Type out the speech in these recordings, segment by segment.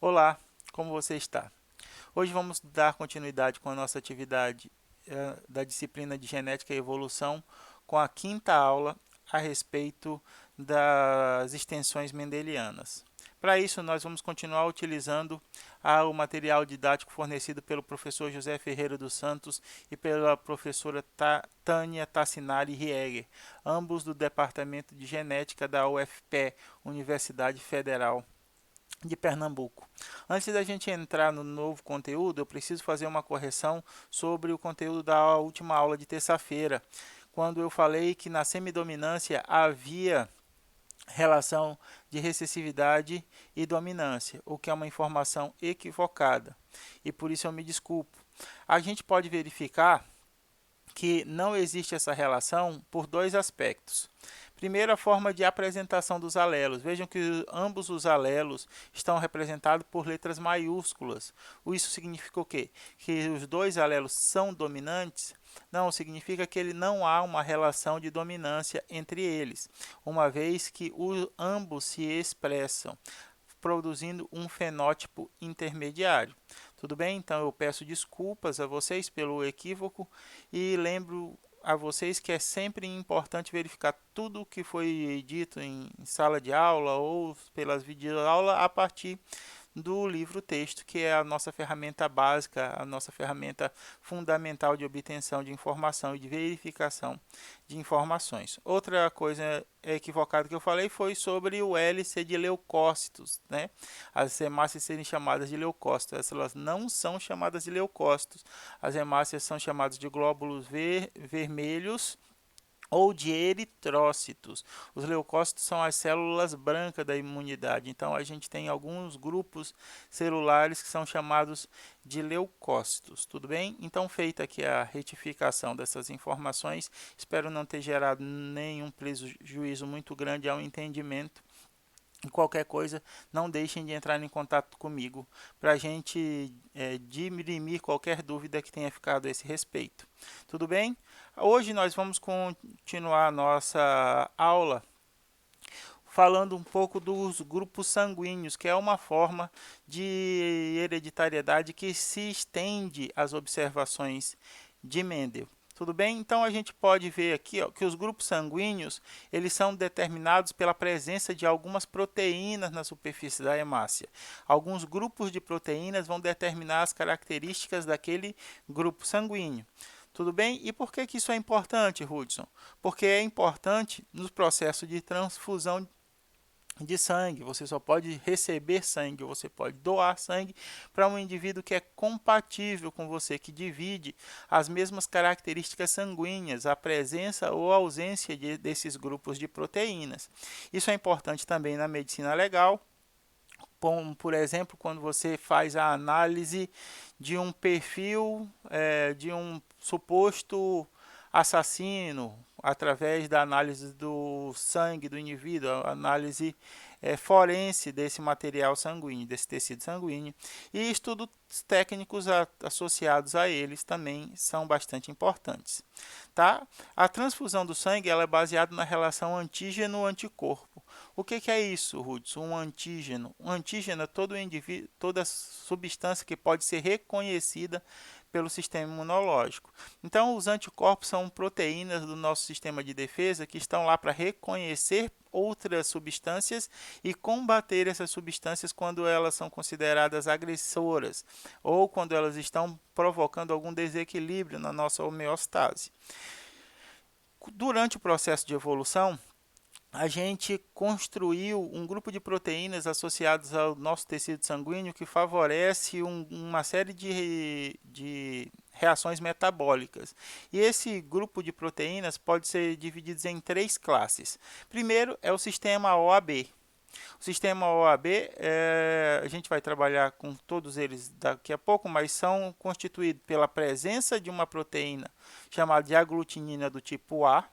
Olá, como você está? Hoje vamos dar continuidade com a nossa atividade da disciplina de Genética e Evolução com a quinta aula a respeito das extensões mendelianas. Para isso, nós vamos continuar utilizando o material didático fornecido pelo professor José Ferreira dos Santos e pela professora Tânia Tassinari Rieger, ambos do Departamento de Genética da UFPE, Universidade Federal de Pernambuco. Antes da gente entrar no novo conteúdo, eu preciso fazer uma correção sobre o conteúdo da última aula de terça-feira, quando eu falei que na semidominância havia relação de recessividade e dominância, o que é uma informação equivocada. E por isso eu me desculpo. A gente pode verificar que não existe essa relação por dois aspectos. Primeiro, a forma de apresentação dos alelos. Vejam que ambos os alelos estão representados por letras maiúsculas. Isso significa o quê? Que os dois alelos são dominantes? Não, significa que não há uma relação de dominância entre eles, uma vez que ambos se expressam produzindo um fenótipo intermediário. Tudo bem? Então eu peço desculpas a vocês pelo equívoco e lembro a vocês que é sempre importante verificar tudo o que foi dito em sala de aula ou pelas videoaulas a partir do livro-texto, que é a nossa ferramenta básica, a nossa ferramenta fundamental de obtenção de informação e de verificação de informações. Outra coisa equivocada que eu falei foi sobre o L ser de leucócitos, né? As hemácias serem chamadas de leucócitos, elas não são chamadas de leucócitos. As hemácias são chamadas de glóbulos vermelhos ou de eritrócitos. Os leucócitos são as células brancas da imunidade. Então a gente tem alguns grupos celulares que são chamados de leucócitos. Tudo bem? Então feita aqui a retificação dessas informações, espero não ter gerado nenhum prejuízo muito grande ao entendimento. E qualquer coisa, não deixem de entrar em contato comigo para a gente dirimir qualquer dúvida que tenha ficado a esse respeito. Tudo bem? Hoje nós vamos continuar a nossa aula falando um pouco dos grupos sanguíneos, que é uma forma de hereditariedade que se estende às observações de Mendel. Tudo bem? Então a gente pode ver aqui que os grupos sanguíneos eles são determinados pela presença de algumas proteínas na superfície da hemácia. Alguns grupos de proteínas vão determinar as características daquele grupo sanguíneo. Tudo bem? E por que isso é importante, Hudson? Porque é importante no processo de transfusão de sangue. Você só pode receber sangue, ou você pode doar sangue para um indivíduo que é compatível com você, que divide as mesmas características sanguíneas, a presença ou a ausência desses grupos de proteínas. Isso é importante também na medicina legal. Por exemplo, quando você faz a análise de um perfil de um suposto assassino, através da análise do sangue do indivíduo, a análise forense desse material sanguíneo, desse tecido sanguíneo, e estudos técnicos associados a eles também são bastante importantes. Tá? A transfusão do sangue ela é baseada na relação antígeno-anticorpo. O que é isso, Hudson? Um antígeno. Um antígeno é todo indivíduo, toda substância que pode ser reconhecida pelo sistema imunológico. Então, os anticorpos são proteínas do nosso sistema de defesa que estão lá para reconhecer outras substâncias e combater essas substâncias quando elas são consideradas agressoras ou quando elas estão provocando algum desequilíbrio na nossa homeostase. Durante o processo de evolução, a gente construiu um grupo de proteínas associadas ao nosso tecido sanguíneo que favorece uma série de reações metabólicas. E esse grupo de proteínas pode ser dividido em três classes. Primeiro é o sistema OAB. O sistema OAB, a gente vai trabalhar com todos eles daqui a pouco, mas são constituídos pela presença de uma proteína chamada de aglutinina do tipo A,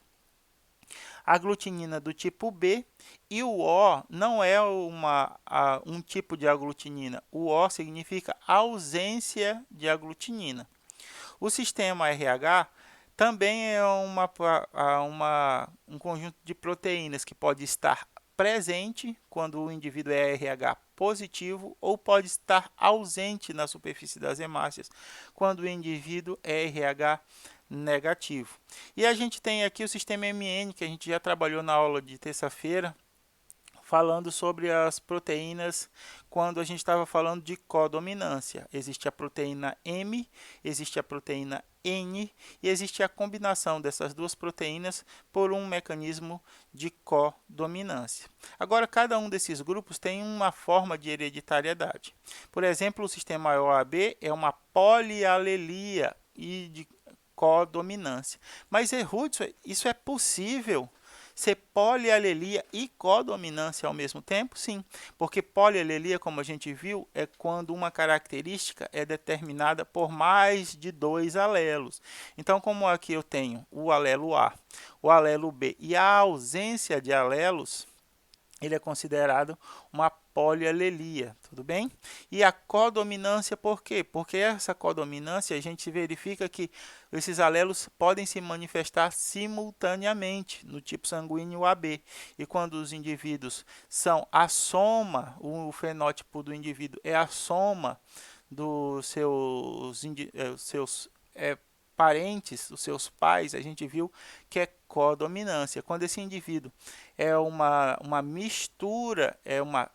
aglutinina do tipo B, e o O não é um tipo de aglutinina. O O significa ausência de aglutinina. O sistema RH também é um conjunto de proteínas que pode estar presente quando o indivíduo é RH positivo ou pode estar ausente na superfície das hemácias quando o indivíduo é RH negativo. E a gente tem aqui o sistema MN, que a gente já trabalhou na aula de terça-feira, falando sobre as proteínas quando a gente estava falando de codominância. Existe a proteína M, existe a proteína N e existe a combinação dessas duas proteínas por um mecanismo de codominância. Agora, cada um desses grupos tem uma forma de hereditariedade. Por exemplo, o sistema OAB é uma polialelia e de codominância. Mas, Hudson, isso é possível? Ser polialelia e codominância ao mesmo tempo? Sim, porque polialelia, como a gente viu, é quando uma característica é determinada por mais de dois alelos. Então, como aqui eu tenho o alelo A, o alelo B e a ausência de alelos, ele é considerado uma polialelia, tudo bem? E a codominância, por quê? Porque essa codominância a gente verifica que esses alelos podem se manifestar simultaneamente no tipo sanguíneo AB. E quando os indivíduos são a soma, o fenótipo do indivíduo é a soma dos seus parentes, os seus pais, a gente viu que é codominância. Quando esse indivíduo é uma mistura,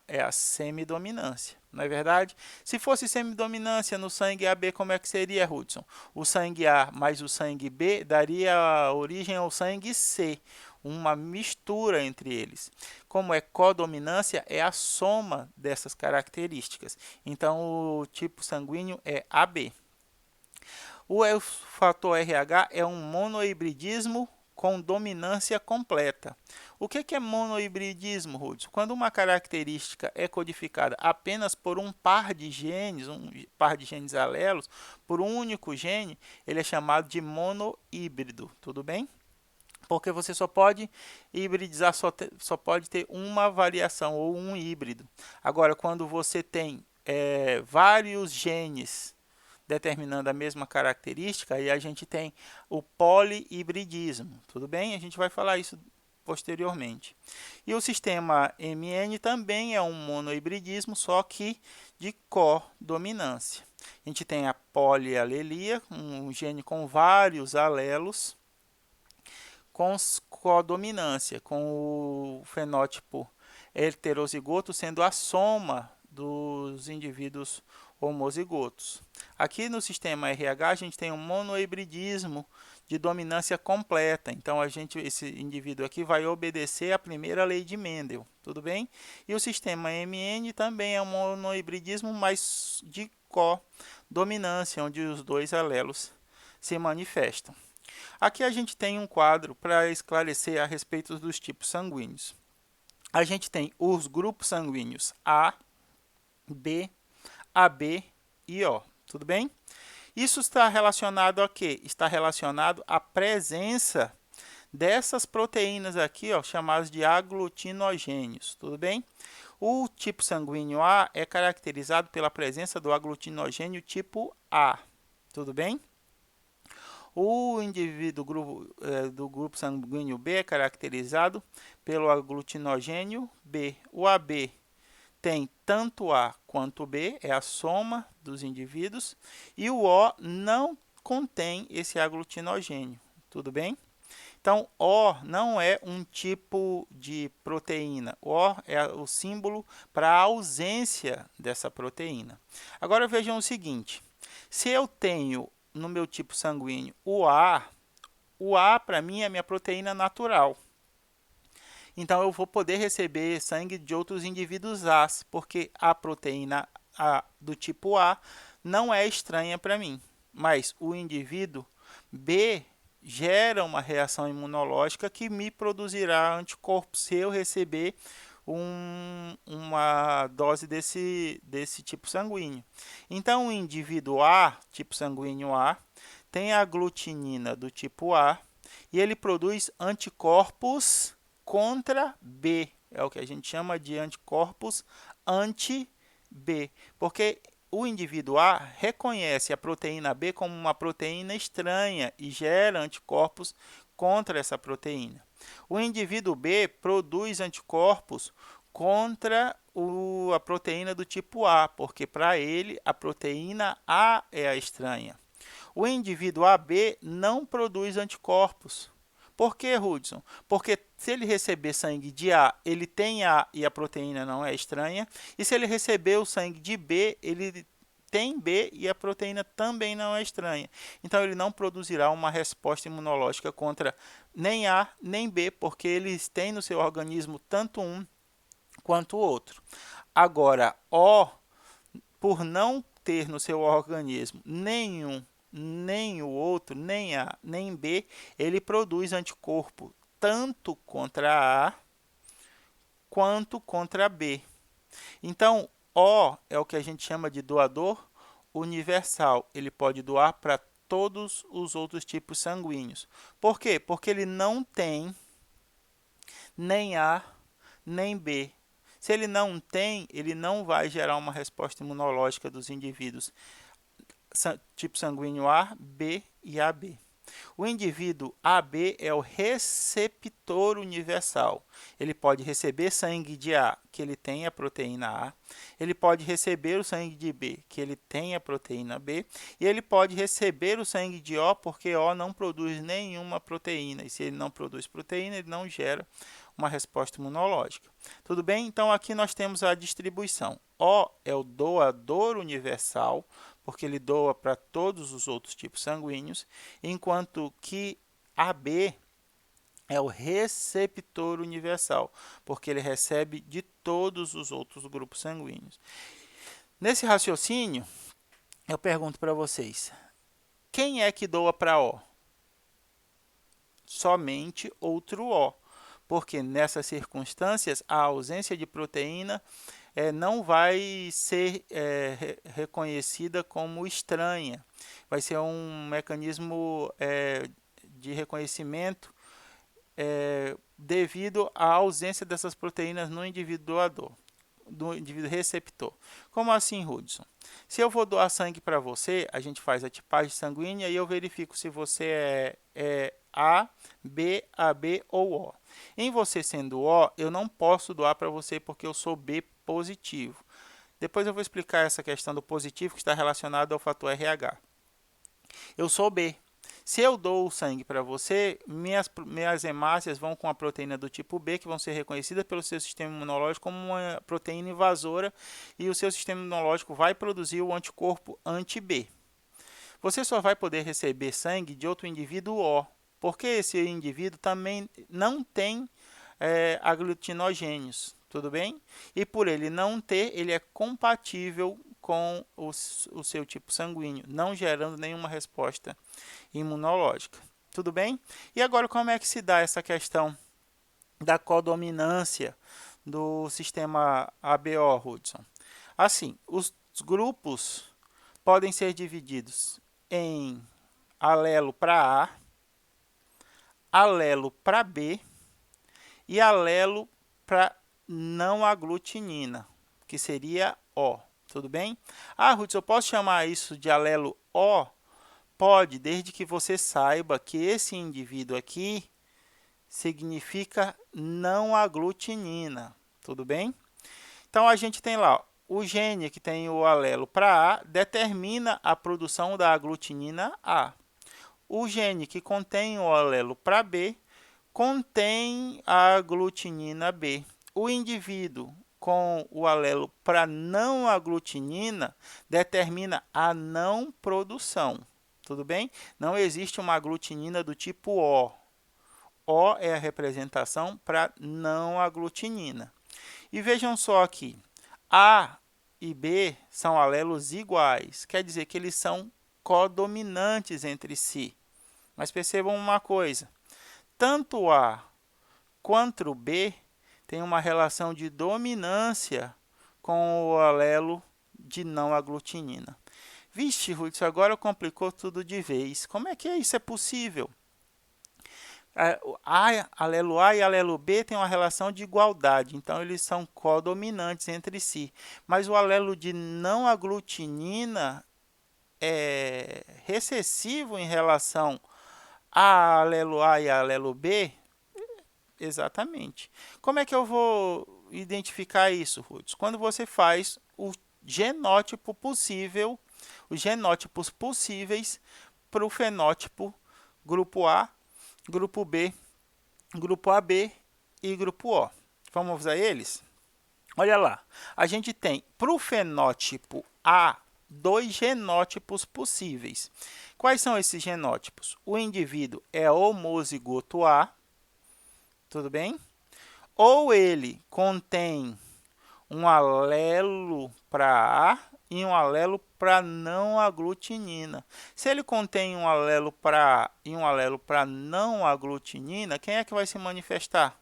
é a semidominância, não é verdade? Se fosse semidominância no sangue AB, como é que seria, Hudson? O sangue A mais o sangue B daria origem ao sangue C, uma mistura entre eles. Como é codominância, é a soma dessas características. Então, o tipo sanguíneo é AB. O fator RH é um monohibridismo com dominância completa. O que é monohibridismo, Hudson? Quando uma característica é codificada apenas por um par de genes alelos, por um único gene, ele é chamado de monohíbrido, tudo bem? Porque você só pode hibridizar, só pode ter uma variação ou um híbrido. Agora, quando você tem vários genes determinando a mesma característica, aí a gente tem o polihibridismo, tudo bem? A gente vai falar isso posteriormente. E o sistema MN também é um monohibridismo, só que de codominância. A gente tem a polialelia, um gene com vários alelos, com codominância, com o fenótipo heterozigoto sendo a soma dos indivíduos homozigotos. Aqui no sistema RH a gente tem um monohibridismo de dominância completa. Então esse indivíduo aqui vai obedecer à primeira lei de Mendel, tudo bem? E o sistema MN também é um monohibridismo, mas de codominância, onde os dois alelos se manifestam. Aqui a gente tem um quadro para esclarecer a respeito dos tipos sanguíneos. A gente tem os grupos sanguíneos A, B, AB e O, tudo bem? Isso está relacionado a quê? Está relacionado à presença dessas proteínas aqui, ó, chamadas de aglutinogênios, tudo bem? O tipo sanguíneo A é caracterizado pela presença do aglutinogênio tipo A, tudo bem? O indivíduo do grupo sanguíneo B é caracterizado pelo aglutinogênio B. O AB tem tanto A quanto B, é a soma dos indivíduos, e o O não contém esse aglutinogênio, tudo bem? Então, O não é um tipo de proteína, O é o símbolo para a ausência dessa proteína. Agora vejam o seguinte, se eu tenho no meu tipo sanguíneo o A para mim é minha proteína natural. Então eu vou poder receber sangue de outros indivíduos A, porque a proteína A do tipo A não é estranha para mim. Mas o indivíduo B gera uma reação imunológica que me produzirá anticorpos se eu receber uma dose desse tipo sanguíneo. Então, o indivíduo A, tipo sanguíneo A, tem a aglutinina do tipo A e ele produz anticorpos contra B. É o que a gente chama de anticorpos anti-B, porque o indivíduo A reconhece a proteína B como uma proteína estranha e gera anticorpos contra essa proteína. O indivíduo B produz anticorpos contra a proteína do tipo A, porque para ele a proteína A é a estranha. O indivíduo AB não produz anticorpos. Por que, Hudson? Porque se ele receber sangue de A, ele tem A e a proteína não é estranha. E se ele receber o sangue de B, ele tem B e a proteína também não é estranha. Então, ele não produzirá uma resposta imunológica contra nem A nem B, porque eles têm no seu organismo tanto um quanto o outro. Agora, O, por não ter no seu organismo nenhum, nem o outro, nem A, nem B, ele produz anticorpo tanto contra A quanto contra B. Então, O é o que a gente chama de doador universal. Ele pode doar para todos os outros tipos sanguíneos. Por quê? Porque ele não tem nem A nem B. Se ele não tem, ele não vai gerar uma resposta imunológica dos indivíduos tipo sanguíneo A, B e AB. O indivíduo AB é o receptor universal. Ele pode receber sangue de A, que ele tem a proteína A. Ele pode receber o sangue de B, que ele tem a proteína B. E ele pode receber o sangue de O, porque O não produz nenhuma proteína. E se ele não produz proteína, ele não gera uma resposta imunológica. Tudo bem? Então, aqui nós temos a distribuição. O é o doador universal, porque ele doa para todos os outros tipos sanguíneos, enquanto que AB é o receptor universal, porque ele recebe de todos os outros grupos sanguíneos. Nesse raciocínio, eu pergunto para vocês, quem é que doa para O? Somente outro O, porque nessas circunstâncias a ausência de proteína não vai ser reconhecida como estranha. Vai ser um mecanismo de reconhecimento devido à ausência dessas proteínas no indivíduo doador, do indivíduo receptor. Como assim, Hudson? Se eu vou doar sangue para você, a gente faz a tipagem sanguínea e eu verifico se você é A, B, AB ou O. Em você sendo O, eu não posso doar para você porque eu sou B positivo. Depois eu vou explicar essa questão do positivo que está relacionado ao fator RH. Eu sou B. Se eu dou o sangue para você, minhas hemácias vão com a proteína do tipo B, que vão ser reconhecidas pelo seu sistema imunológico como uma proteína invasora, e o seu sistema imunológico vai produzir o anticorpo anti-B. Você só vai poder receber sangue de outro indivíduo O, porque esse indivíduo também não tem aglutinogênios, tudo bem? E por ele não ter, ele é compatível com o seu tipo sanguíneo, não gerando nenhuma resposta imunológica. Tudo bem? E agora, como é que se dá essa questão da codominância do sistema ABO, Hudson? Assim, os grupos podem ser divididos em alelo para A, alelo para B e alelo para não aglutinina, que seria O. Tudo bem? Ah, Hudson, eu posso chamar isso de alelo O? Pode, desde que você saiba que esse indivíduo aqui significa não aglutinina. Tudo bem? Então, a gente tem lá o gene que tem o alelo para A, determina a produção da aglutinina A. O gene que contém o alelo para B, contém a aglutinina B. O indivíduo com o alelo para não aglutinina determina a não produção. Tudo bem? Não existe uma aglutinina do tipo O. O é a representação para não aglutinina. E vejam só aqui, A e B são alelos iguais, quer dizer que eles são codominantes entre si. Mas percebam uma coisa, tanto A quanto o B têm uma relação de dominância com o alelo de não aglutinina. Vixe, Hudson, agora complicou tudo de vez. Como é que isso é possível? Alelo A e alelo B têm uma relação de igualdade, então eles são codominantes entre si. Mas o alelo de não aglutinina é recessivo em relação a alelo A e alelo B? Exatamente. Como é que eu vou identificar isso, Ruth? Quando você faz o genótipo possível, os genótipos possíveis para o fenótipo grupo A, grupo B, grupo AB e grupo O. Vamos a eles? Olha lá, a gente tem para o fenótipo A dois genótipos possíveis. Quais são esses genótipos? O indivíduo é homozigoto A, tudo bem? Ou ele contém um alelo para A e um alelo para não aglutinina. Se ele contém um alelo para A e um alelo para não aglutinina, quem é que vai se manifestar?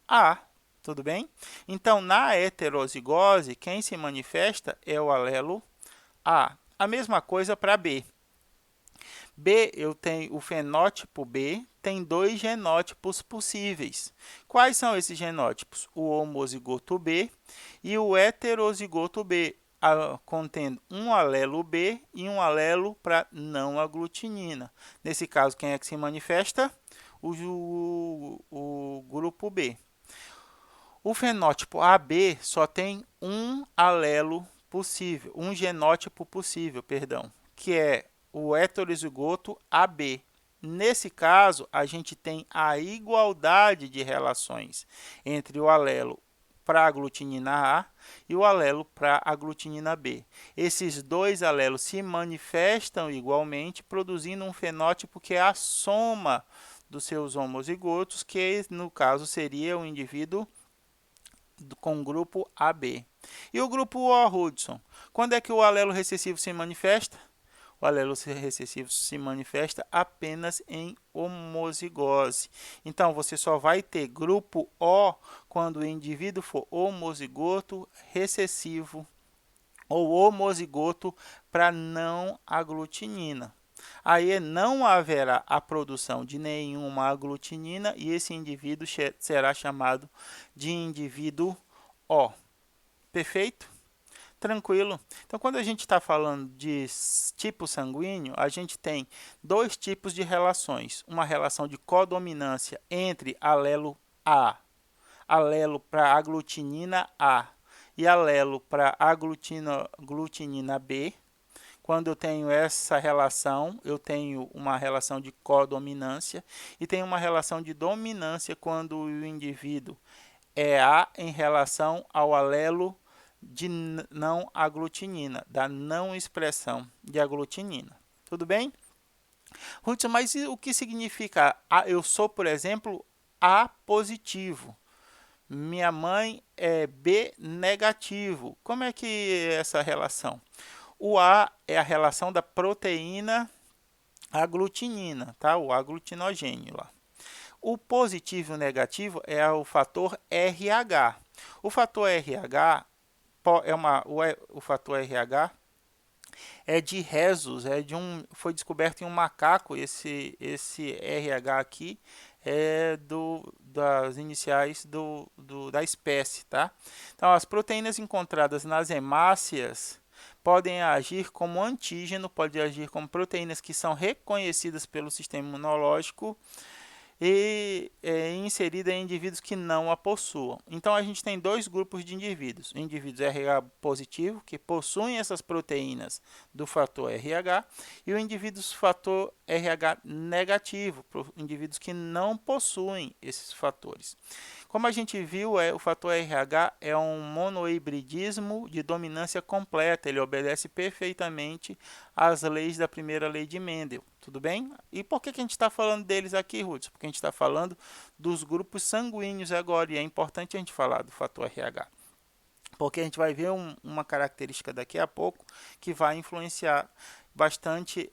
A, tudo bem? Então, na heterozigose, quem se manifesta é o alelo A. A mesma coisa para B. B, eu tenho o fenótipo B, tem dois genótipos possíveis. Quais são esses genótipos? O homozigoto B e o heterozigoto B, contendo um alelo B e um alelo para não aglutinina. Nesse caso, quem é que se manifesta? O grupo B. O fenótipo AB só tem um alelo possível, um genótipo possível, perdão, que é o heterozigoto AB. Nesse caso, a gente tem a igualdade de relações entre o alelo para a aglutinina A e o alelo para a aglutinina B. Esses dois alelos se manifestam igualmente, produzindo um fenótipo que é a soma dos seus homozigotos, que no caso seria o indivíduo com o grupo AB. E o grupo O, Hudson? Quando é que o alelo recessivo se manifesta? O alelo recessivo se manifesta apenas em homozigose. Então, você só vai ter grupo O quando o indivíduo for homozigoto recessivo ou homozigoto para não aglutinina. Aí não haverá a produção de nenhuma aglutinina e esse indivíduo será chamado de indivíduo O. Perfeito? Tranquilo. Então, quando a gente está falando de tipo sanguíneo, a gente tem dois tipos de relações. Uma relação de codominância entre alelo A, alelo para aglutinina A e alelo para aglutinina B. Quando eu tenho essa relação, eu tenho uma relação de codominância e tenho uma relação de dominância quando o indivíduo é A em relação ao alelo de não aglutinina, da não expressão de aglutinina. Tudo bem? Ruth, mas o que significa eu sou, por exemplo, A positivo? Minha mãe é B negativo. Como é que é essa relação? O A é a relação da proteína aglutinina, tá? O aglutinogênio lá. O positivo e o negativo é o fator RH. O fator RH o fator RH é de rhesus, foi descoberto em um macaco. Esse RH aqui é das iniciais da espécie, tá? Então, as proteínas encontradas nas hemácias podem agir como antígeno, podem agir como proteínas que são reconhecidas pelo sistema imunológico e inserida em indivíduos que não a possuam. Então, a gente tem dois grupos de indivíduos. Indivíduos RH positivo, que possuem essas proteínas do fator RH, e o indivíduos fator RH negativo, indivíduos que não possuem esses fatores. Como a gente viu, o fator RH é um monohibridismo de dominância completa. Ele obedece perfeitamente às leis da primeira lei de Mendel. Tudo bem? E por que a gente está falando deles aqui, Ruth? Porque a gente está falando dos grupos sanguíneos agora, e é importante a gente falar do fator RH. Porque a gente vai ver uma característica daqui a pouco que vai influenciar bastante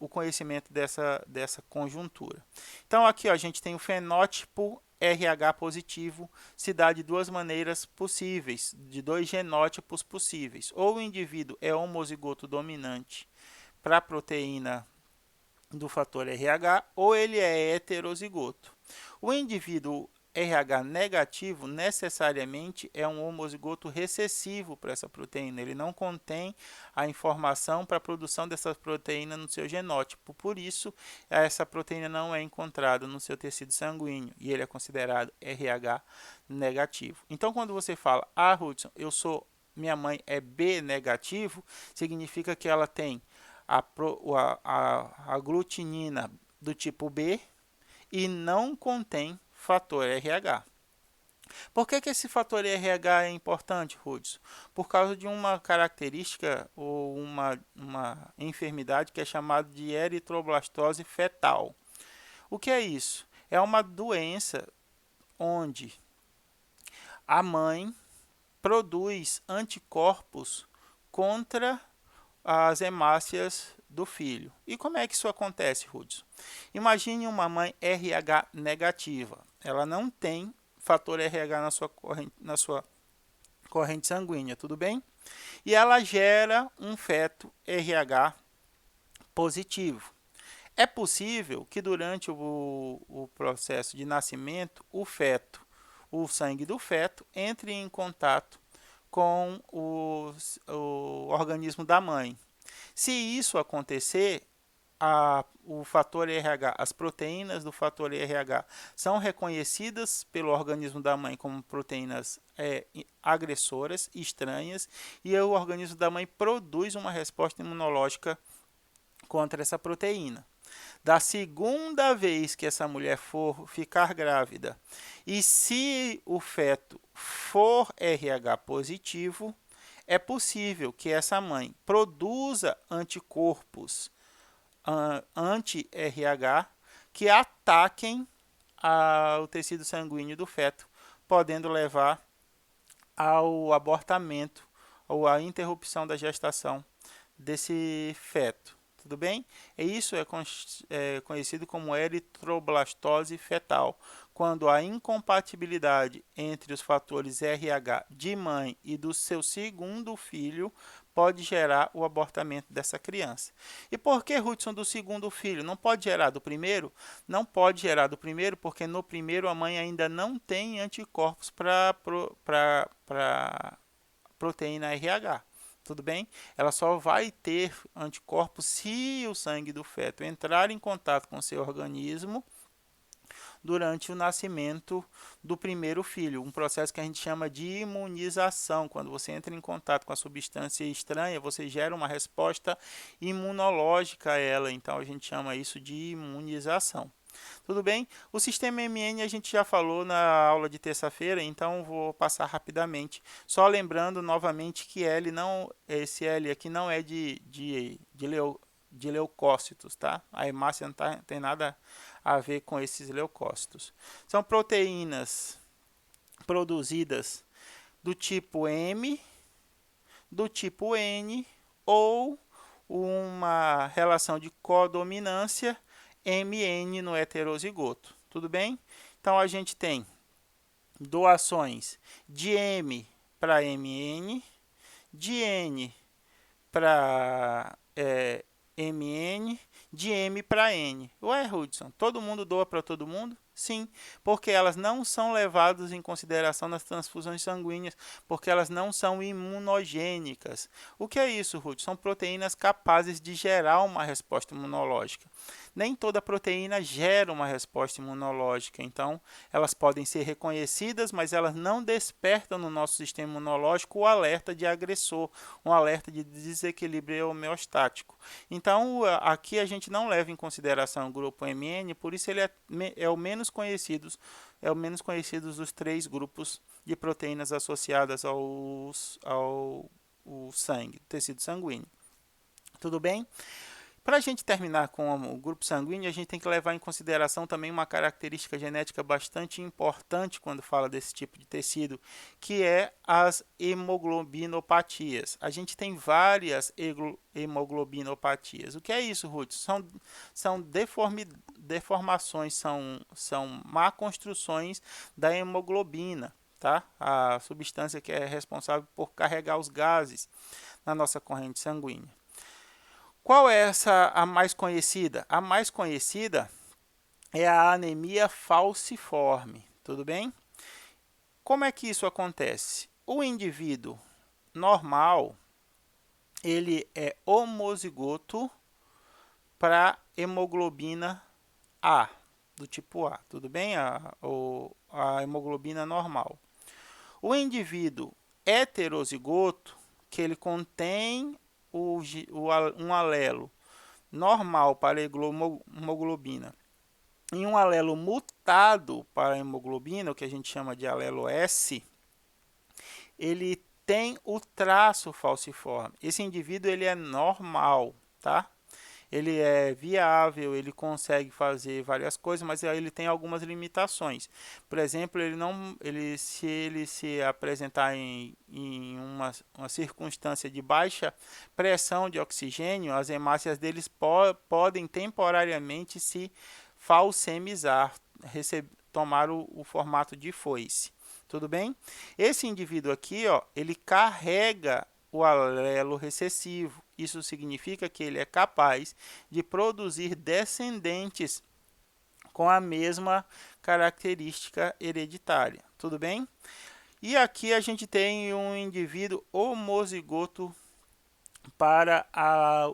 o conhecimento dessa conjuntura. Então, aqui ó, a gente tem o fenótipo RH positivo, se dá de duas maneiras possíveis, de dois genótipos possíveis. Ou o indivíduo é homozigoto dominante para a proteína do fator RH, ou ele é heterozigoto. O indivíduo RH negativo necessariamente é um homozigoto recessivo para essa proteína. Ele não contém a informação para a produção dessa proteína no seu genótipo. Por isso, essa proteína não é encontrada no seu tecido sanguíneo e ele é considerado RH negativo. Então, quando você fala, Hudson, minha mãe é B negativo, significa que ela tem a glutinina do tipo B e não contém fator RH. Por que esse fator RH é importante, Hudson? Por causa de uma característica ou uma enfermidade que é chamada de eritroblastose fetal. O que é isso? É uma doença onde a mãe produz anticorpos contra as hemácias do filho. E como é que isso acontece, Hudson? Imagine uma mãe RH negativa. Ela não tem fator RH na sua corrente sanguínea, tudo bem? E ela gera um feto RH positivo. É possível que durante o processo de nascimento, o sangue do feto, entre em contato com o organismo da mãe. Se isso acontecer, o fator RH, as proteínas do fator RH são reconhecidas pelo organismo da mãe como proteínas agressoras, estranhas, e o organismo da mãe produz uma resposta imunológica contra essa proteína. Da segunda vez que essa mulher for ficar grávida, e se o feto for RH positivo, é possível que essa mãe produza anticorpos anti-RH que ataquem o tecido sanguíneo do feto, podendo levar ao abortamento ou à interrupção da gestação desse feto. Tudo bem? E isso é conhecido como eritroblastose fetal, quando a incompatibilidade entre os fatores RH de mãe e do seu segundo filho pode gerar o abortamento dessa criança. E por que, Hudson, do segundo filho? Não pode gerar do primeiro? Não pode gerar do primeiro porque no primeiro a mãe ainda não tem anticorpos para proteína RH. Tudo bem? Ela só vai ter anticorpos se o sangue do feto entrar em contato com seu organismo durante o nascimento do primeiro filho, um processo que a gente chama de imunização. Quando você entra em contato com a substância estranha, você gera uma resposta imunológica a ela, então a gente chama isso de imunização. Tudo bem? O sistema MN a gente já falou na aula de terça-feira, então vou passar rapidamente. Só lembrando novamente que esse L aqui não é de leucócitos, tá? A hemácia não tem nada a ver com esses leucócitos. São proteínas produzidas do tipo M, do tipo N ou uma relação de codominância MN no heterozigoto. Tudo bem? Então a gente tem doações de M para MN, de N para MN, de M para N. Ué, Hudson, todo mundo doa para todo mundo? Sim, porque elas não são levadas em consideração nas transfusões sanguíneas, porque elas não são imunogênicas. O que é isso, Hudson? São proteínas capazes de gerar uma resposta imunológica. Nem toda proteína gera uma resposta imunológica, então elas podem ser reconhecidas, mas elas não despertam no nosso sistema imunológico o alerta de agressor, um alerta de desequilíbrio homeostático. Então, aqui a gente não leva em consideração o grupo MN, por isso ele é o menos conhecido dos três grupos de proteínas associadas ao sangue, tecido sanguíneo. Tudo bem? Para a gente terminar com o grupo sanguíneo, a gente tem que levar em consideração também uma característica genética bastante importante quando fala desse tipo de tecido, que é as hemoglobinopatias. A gente tem várias hemoglobinopatias. O que é isso, Ruth? São deformações, são má construções da hemoglobina, tá? A substância que é responsável por carregar os gases na nossa corrente sanguínea. Qual é a mais conhecida? A mais conhecida é a anemia falciforme, Tudo bem? Como é que isso acontece? O indivíduo normal, ele é homozigoto para hemoglobina A, do tipo A, tudo bem? A hemoglobina normal. O indivíduo heterozigoto, que ele contém um alelo normal para a hemoglobina e um alelo mutado para a hemoglobina, o que a gente chama de alelo S, ele tem o traço falciforme. Esse indivíduo ele é normal, tá? Ele é viável, ele consegue fazer várias coisas, mas aí ele tem algumas limitações. Por exemplo, se ele se apresentar em uma circunstância de baixa pressão de oxigênio, as hemácias deles podem temporariamente se falsemizar, tomar o formato de foice. Tudo bem? Esse indivíduo aqui, ó, ele carrega o alelo recessivo. Isso significa que ele é capaz de produzir descendentes com a mesma característica hereditária. Tudo bem? E aqui a gente tem um indivíduo homozigoto para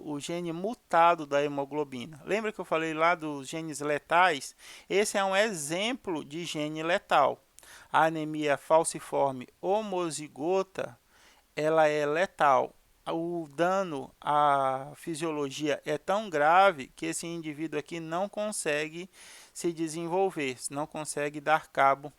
o gene mutado da hemoglobina. Lembra que eu falei lá dos genes letais? Esse é um exemplo de gene letal. A anemia falciforme homozigota, ela é letal. O dano à fisiologia é tão grave que esse indivíduo aqui não consegue se desenvolver, não consegue dar cabo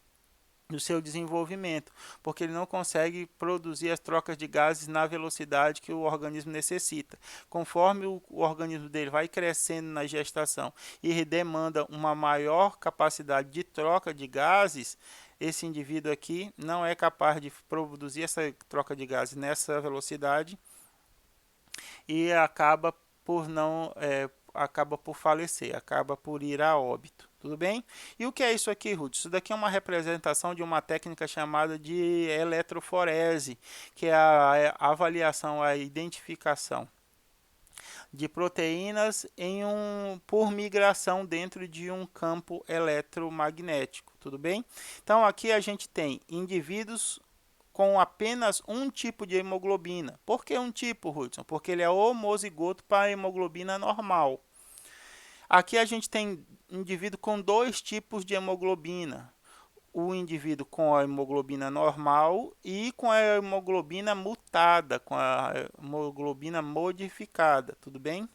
do seu desenvolvimento, porque ele não consegue produzir as trocas de gases na velocidade que o organismo necessita. Conforme o organismo dele vai crescendo na gestação e demanda uma maior capacidade de troca de gases, esse indivíduo aqui não é capaz de produzir essa troca de gases nessa velocidade e acaba por falecer, acaba por ir a óbito. Tudo bem? E o que é isso aqui, Ruth? Isso daqui é uma representação de uma técnica chamada de eletroforese, que é a avaliação, a identificação de proteínas por migração dentro de um campo eletromagnético. Tudo bem? Então aqui a gente tem indivíduos com apenas um tipo de hemoglobina. Por que um tipo, Hudson? Porque ele é homozigoto para a hemoglobina normal. Aqui a gente tem indivíduo com dois tipos de hemoglobina. O indivíduo com a hemoglobina normal e com a hemoglobina mutada, com a hemoglobina modificada, tudo bem?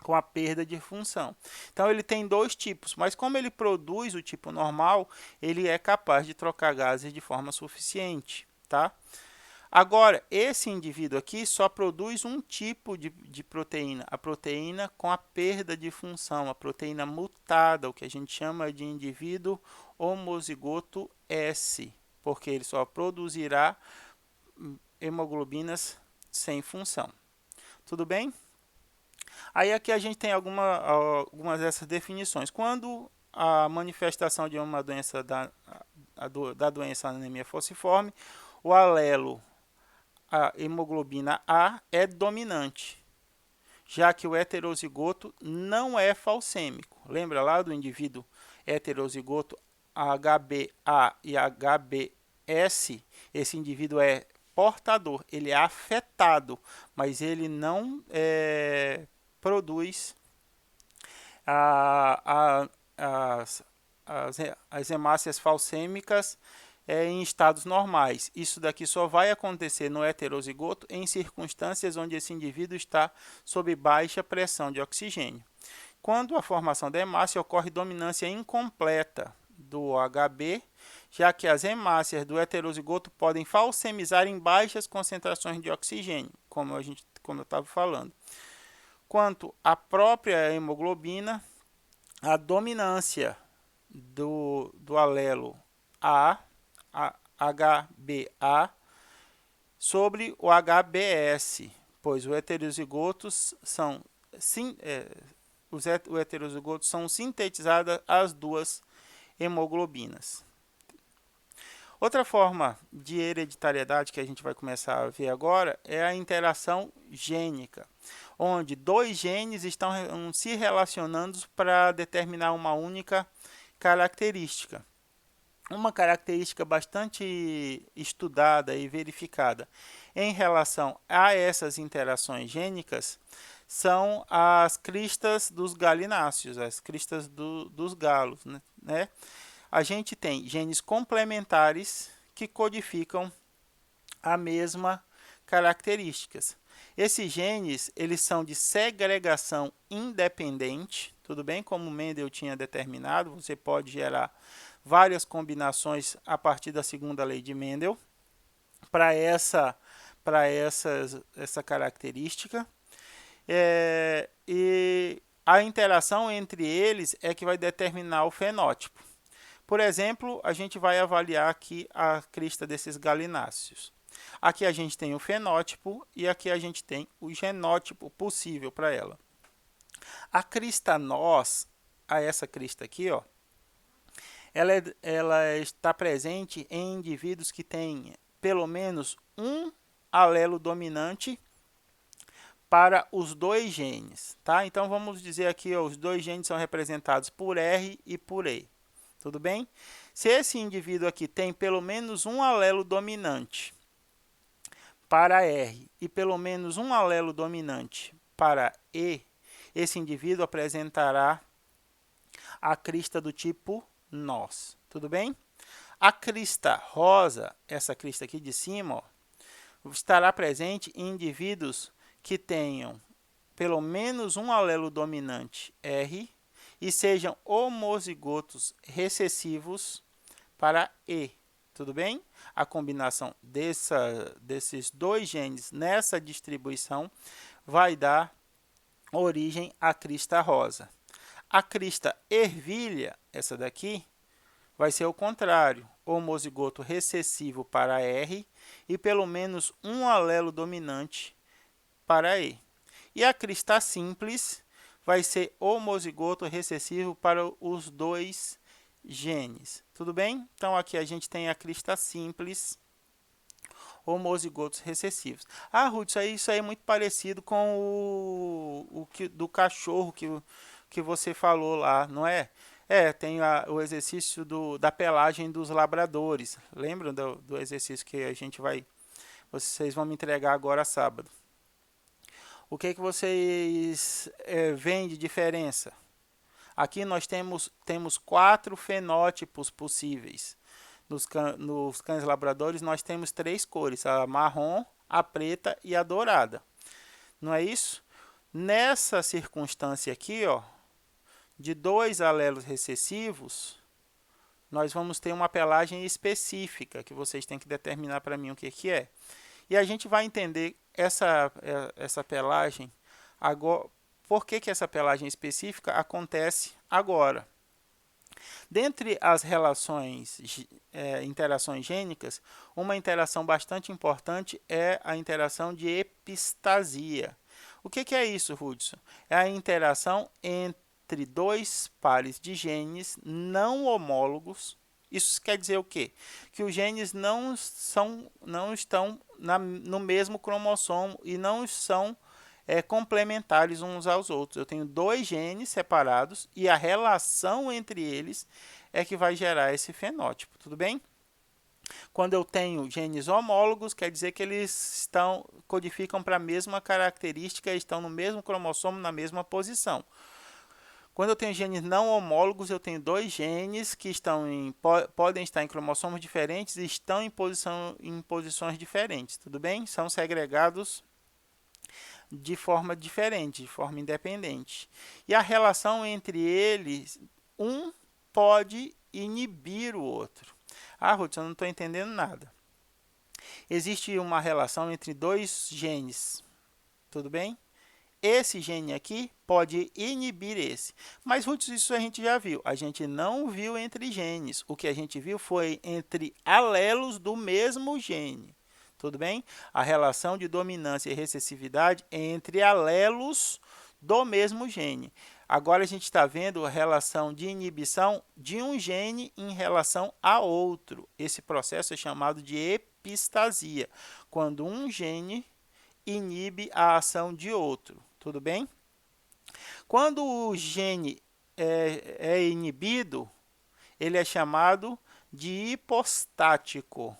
Com a perda de função. Então ele tem dois tipos, mas como ele produz o tipo normal, ele é capaz de trocar gases de forma suficiente, tá? Agora, esse indivíduo aqui só produz um tipo de proteína, a proteína com a perda de função, a proteína mutada, o que a gente chama de indivíduo homozigoto S, porque ele só produzirá hemoglobinas sem função. Tudo bem? Aí aqui a gente tem algumas dessas definições. Quando a manifestação de uma doença da doença anemia falciforme, o alelo a hemoglobina A é dominante, já que o heterozigoto não é falcêmico. Lembra lá do indivíduo heterozigoto HbA e HbS? Esse indivíduo é portador, ele é afetado, mas ele não produz a, a, as hemácias falcêmicas em estados normais. Isso daqui só vai acontecer no heterozigoto em circunstâncias onde esse indivíduo está sob baixa pressão de oxigênio. Quando a formação da hemácia ocorre dominância incompleta do HB, já que as hemácias do heterozigoto podem falsemizar em baixas concentrações de oxigênio, como eu estava falando. Quanto à própria hemoglobina, a dominância do alelo HbA sobre o HbS, pois os heterozigotos são sintetizadas as duas hemoglobinas. Outra forma de hereditariedade que a gente vai começar a ver agora é a interação gênica, onde dois genes estão se relacionando para determinar uma única característica. Uma característica bastante estudada e verificada em relação a essas interações gênicas são as cristas dos galináceos, as cristas dos galos, né? A gente tem genes complementares que codificam a mesma características. Esses genes, eles são de segregação independente, tudo bem? Como Mendel tinha determinado, você pode gerar várias combinações a partir da segunda lei de Mendel para essa característica. E a interação entre eles é que vai determinar o fenótipo. Por exemplo, a gente vai avaliar aqui a crista desses galináceos. Aqui a gente tem o fenótipo e aqui a gente tem o genótipo possível para ela. A crista nós, a essa crista aqui, ó, ela está presente em indivíduos que têm pelo menos um alelo dominante para os dois genes, tá? Então vamos dizer aqui, ó, os dois genes são representados por R e por E. Tudo bem? Se esse indivíduo aqui tem pelo menos um alelo dominante para R e pelo menos um alelo dominante para E, esse indivíduo apresentará a crista do tipo nós. Tudo bem? A crista rosa, essa crista aqui de cima, ó, estará presente em indivíduos que tenham pelo menos um alelo dominante R e sejam homozigotos recessivos para E. Tudo bem? A combinação desses dois genes nessa distribuição vai dar origem à crista rosa. A crista ervilha, essa daqui, vai ser o contrário, homozigoto recessivo para R e pelo menos um alelo dominante para E. E a crista simples vai ser homozigoto recessivo para os dois genes. Tudo bem? Então, aqui a gente tem a crista simples, homozigotos recessivos. Ah, Ruth, isso aí é muito parecido com o que, do cachorro que você falou lá, não é? Tem o exercício da pelagem dos labradores. Lembram do exercício que a gente vocês vão me entregar agora sábado. O que vocês veem de diferença? Aqui nós temos 4 fenótipos possíveis. Nos cães labradores nós temos 3 cores, a marrom, a preta e a dourada. Não é isso? Nessa circunstância aqui, ó, de 2 alelos recessivos, nós vamos ter uma pelagem específica, que vocês têm que determinar para mim o que é. E a gente vai entender essa pelagem agora. Por que essa pelagem específica acontece agora? Dentre as interações gênicas, uma interação bastante importante é a interação de epistasia. O que é isso, Hudson? É a interação entre dois pares de genes não homólogos. Isso quer dizer o quê? Que os genes não estão no mesmo cromossomo e não são complementares uns aos outros. Eu tenho 2 genes separados e a relação entre eles é que vai gerar esse fenótipo, tudo bem? Quando eu tenho genes homólogos, quer dizer que eles codificam para a mesma característica, estão no mesmo cromossomo, na mesma posição. Quando eu tenho genes não homólogos, eu tenho 2 genes que podem estar em cromossomos diferentes e estão em posições diferentes, tudo bem? São segregados de forma diferente, de forma independente. E a relação entre eles, um pode inibir o outro. Ah, Ruth, eu não estou entendendo nada. Existe uma relação entre 2 genes, tudo bem? Esse gene aqui pode inibir esse. Mas, Ruth, isso a gente já viu. A gente não viu entre genes. O que a gente viu foi entre alelos do mesmo gene. Tudo bem? A relação de dominância e recessividade é entre alelos do mesmo gene. Agora a gente está vendo a relação de inibição de um gene em relação a outro. Esse processo é chamado de epistasia, quando um gene inibe a ação de outro. Tudo bem? Quando o gene é inibido, ele é chamado de hipostático.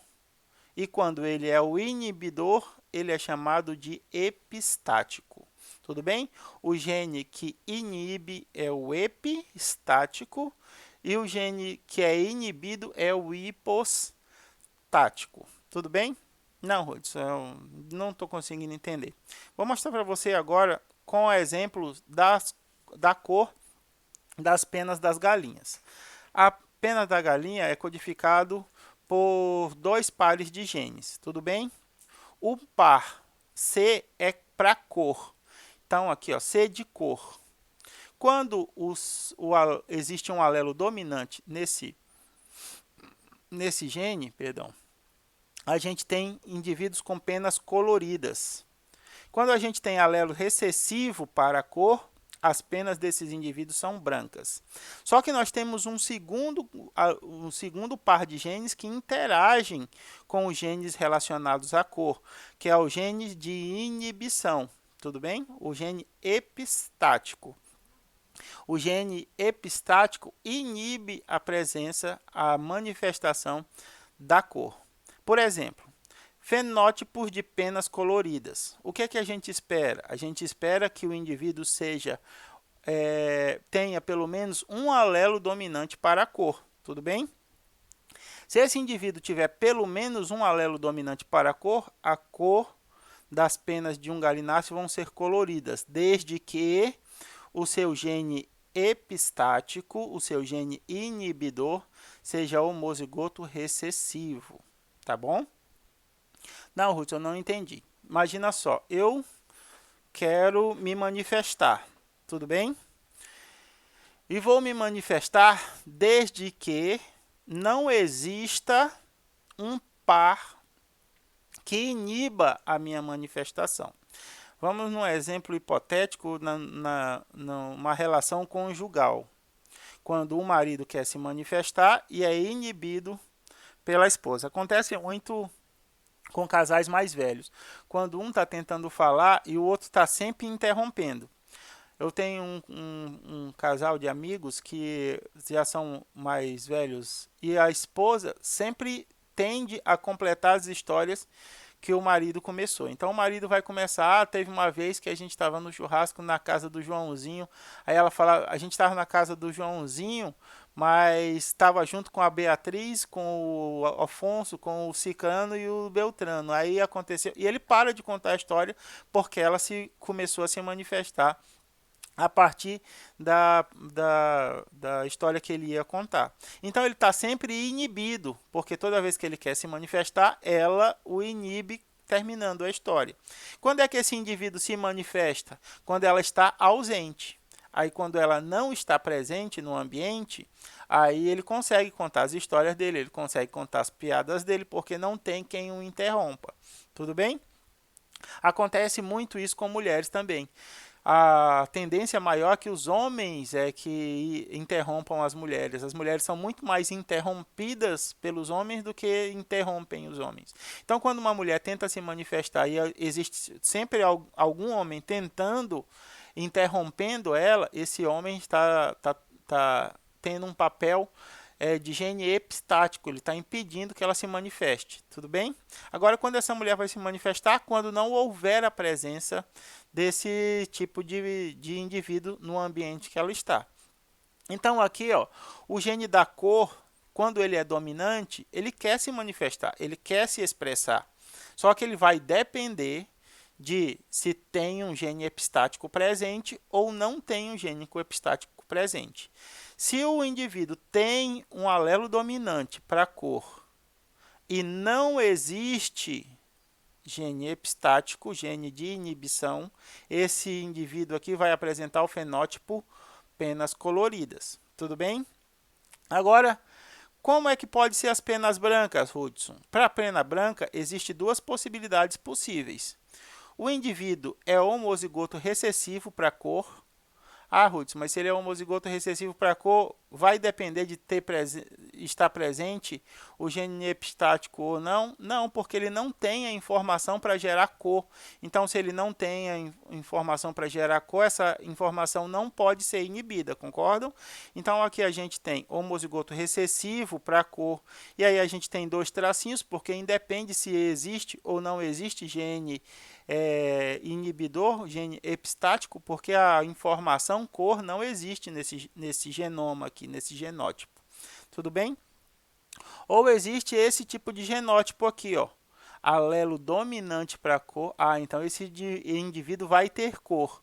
E quando ele é o inibidor, ele é chamado de epistático. Tudo bem? O gene que inibe é o epistático e o gene que é inibido é o hipostático. Tudo bem? Não, Hudson, eu não estou conseguindo entender. Vou mostrar para você agora com exemplos da cor das penas das galinhas. A pena da galinha é codificado por 2 pares de genes, tudo bem? O par C é para cor. Então, aqui, ó, C de cor. Quando existe um alelo dominante nesse gene, perdão, a gente tem indivíduos com penas coloridas. Quando a gente tem alelo recessivo para a cor, as penas desses indivíduos são brancas. Só que nós temos um segundo par de genes que interagem com os genes relacionados à cor, que é o gene de inibição, tudo bem? O gene epistático. O gene epistático inibe a presença, a manifestação da cor. Por exemplo, fenótipos de penas coloridas. O que é que a gente espera? A gente espera que o indivíduo tenha pelo menos um alelo dominante para a cor, tudo bem? Se esse indivíduo tiver pelo menos um alelo dominante para a cor das penas de um galináceo vão ser coloridas, desde que o seu gene epistático, o seu gene inibidor, seja homozigoto recessivo, tá bom? Não, Ruth, eu não entendi. Imagina só, eu quero me manifestar, tudo bem? E vou me manifestar desde que não exista um par que iniba a minha manifestação. Vamos num exemplo hipotético, numa relação conjugal. Quando o marido quer se manifestar e é inibido pela esposa. Acontece muito com casais mais velhos, quando um está tentando falar e o outro está sempre interrompendo. Eu tenho um casal de amigos que já são mais velhos e a esposa sempre tende a completar as histórias que o marido começou. Então o marido vai começar, teve uma vez que a gente estava no churrasco na casa do Joãozinho, aí ela fala, a gente estava na casa do Joãozinho, mas estava junto com a Beatriz, com o Afonso, com o Cicano e o Beltrano. Aí aconteceu, e ele para de contar a história porque ela começou a se manifestar a partir da história que ele ia contar. Então ele está sempre inibido, porque toda vez que ele quer se manifestar, ela o inibe terminando a história. Quando é que esse indivíduo se manifesta? Quando ela está ausente. Aí quando ela não está presente no ambiente, aí ele consegue contar as histórias dele, ele consegue contar as piadas dele, porque não tem quem o interrompa. Tudo bem? Acontece muito isso com mulheres também. A tendência maior é que os homens que interrompam as mulheres. As mulheres são muito mais interrompidas pelos homens do que interrompem os homens. Então, quando uma mulher tenta se manifestar e existe sempre algum homem tentando, interrompendo ela, esse homem está tendo um papel de gene epistático, ele está impedindo que ela se manifeste, tudo bem? Agora, quando essa mulher vai se manifestar, quando não houver a presença desse tipo de indivíduo no ambiente que ela está. Então, aqui, ó, o gene da cor, quando ele é dominante, ele quer se manifestar, ele quer se expressar, só que ele vai depender de se tem um gene epistático presente ou não tem um gene epistático presente. Se o indivíduo tem um alelo dominante para a cor e não existe gene epistático, gene de inibição, esse indivíduo aqui vai apresentar o fenótipo penas coloridas. Tudo bem? Agora, como é que pode ser as penas brancas, Hudson? Para a pena branca, existem 2 possibilidades possíveis. O indivíduo é homozigoto recessivo para a cor. Ah, Hudson, mas se ele é homozigoto recessivo para a cor, vai depender de estar presente o gene epistático ou não? Não, porque ele não tem a informação para gerar cor. Então, se ele não tem a informação para gerar cor, essa informação não pode ser inibida, concordam? Então, aqui a gente tem homozigoto recessivo para cor, e aí a gente tem dois tracinhos, porque independe se existe ou não existe gene inibidor, gene epistático, porque a informação cor não existe nesse genoma aqui, nesse genótipo. Tudo bem? Ou existe esse tipo de genótipo aqui, ó, alelo dominante para cor. Então esse indivíduo vai ter cor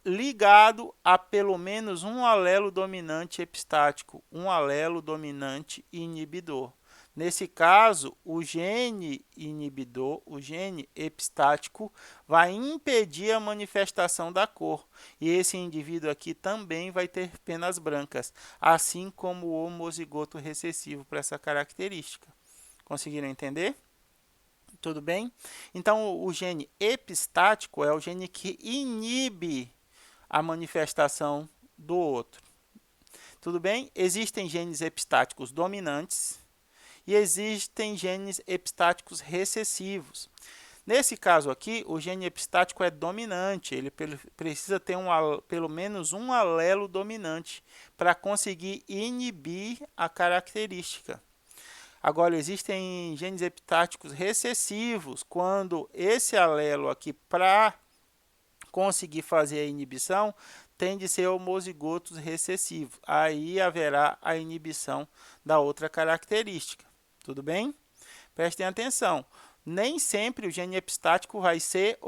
ligado a pelo menos um alelo dominante epistático, um alelo dominante inibidor. Nesse caso, o gene inibidor, o gene epistático, vai impedir a manifestação da cor. E esse indivíduo aqui também vai ter penas brancas, assim como o homozigoto recessivo para essa característica. Conseguiram entender? Tudo bem? Então, o gene epistático é o gene que inibe a manifestação do outro. Tudo bem? Existem genes epistáticos dominantes e existem genes epistáticos recessivos. Nesse caso aqui, o gene epistático é dominante, ele precisa ter pelo menos um alelo dominante para conseguir inibir a característica. Agora, existem genes epistáticos recessivos, quando esse alelo aqui, para conseguir fazer a inibição, tem de ser homozigotos recessivos. Aí haverá a inibição da outra característica. Tudo bem? Prestem atenção. Nem sempre o gene epistático vai ser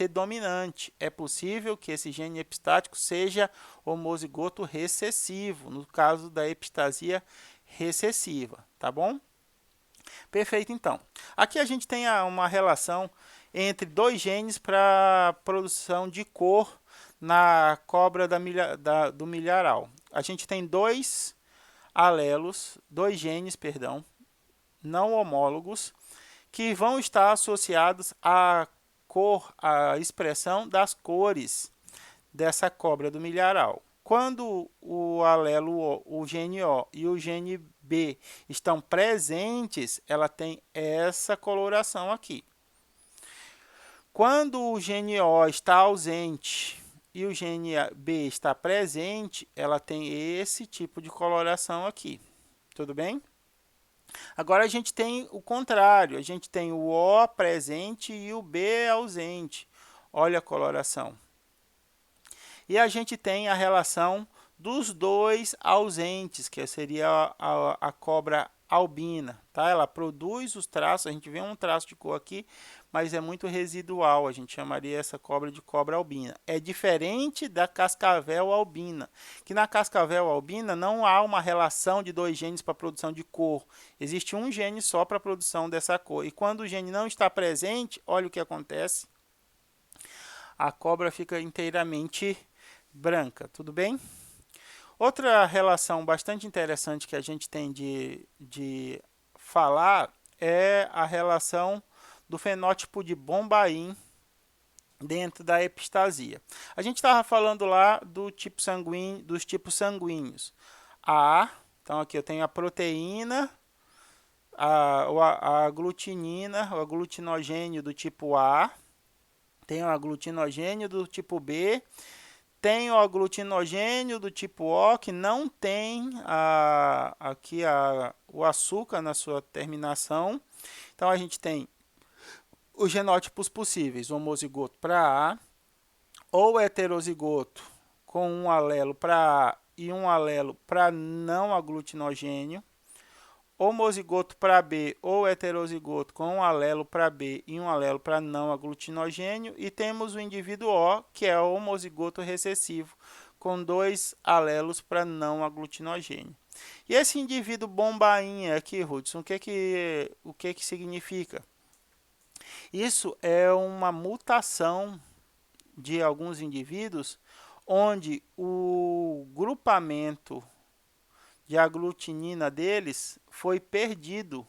dominante. É possível que esse gene epistático seja homozigoto recessivo, no caso da epistasia recessiva, tá bom? Perfeito, então. Aqui a gente tem uma relação entre dois genes para produção de cor na cobra do milharal. A gente tem dois genes, não homólogos, que vão estar associados à cor, à expressão das cores dessa cobra do milharal. Quando o alelo o gene O e o gene B estão presentes, ela tem essa coloração aqui. Quando o gene O está ausente e o gene B está presente, ela tem esse tipo de coloração aqui. Tudo bem? Agora a gente tem o contrário, a gente tem o O presente e o B ausente. Olha a coloração. E a gente tem a relação dos dois ausentes, que seria a cobra albina. Tá? Ela produz os traços, a gente vê um traço de cor aqui, mas é muito residual, a gente chamaria essa cobra de cobra albina. É diferente da cascavel albina, que na cascavel albina não há uma relação de dois genes para a produção de cor. Existe um gene só para a produção dessa cor. E quando o gene não está presente, olha o que acontece. A cobra fica inteiramente branca, tudo bem? Outra relação bastante interessante que a gente tem de falar é a relação do fenótipo de Bombaim dentro da epistasia. A gente estava falando lá do tipo sanguíneo, dos tipos sanguíneos. Então aqui eu tenho a proteína, a aglutinina, o aglutinogênio do tipo A, tenho o aglutinogênio do tipo B, tem o aglutinogênio do tipo O, que não tem o açúcar na sua terminação. Então, a gente tem os genótipos possíveis, homozigoto para A, ou heterozigoto com um alelo para A e um alelo para não aglutinogênio, homozigoto para B ou heterozigoto com um alelo para B e um alelo para não aglutinogênio, e temos o indivíduo O, que é o homozigoto recessivo, com dois alelos para não aglutinogênio. E esse indivíduo bombainha aqui, Hudson, o que significa? Isso é uma mutação de alguns indivíduos onde o grupamento de aglutinina deles foi perdido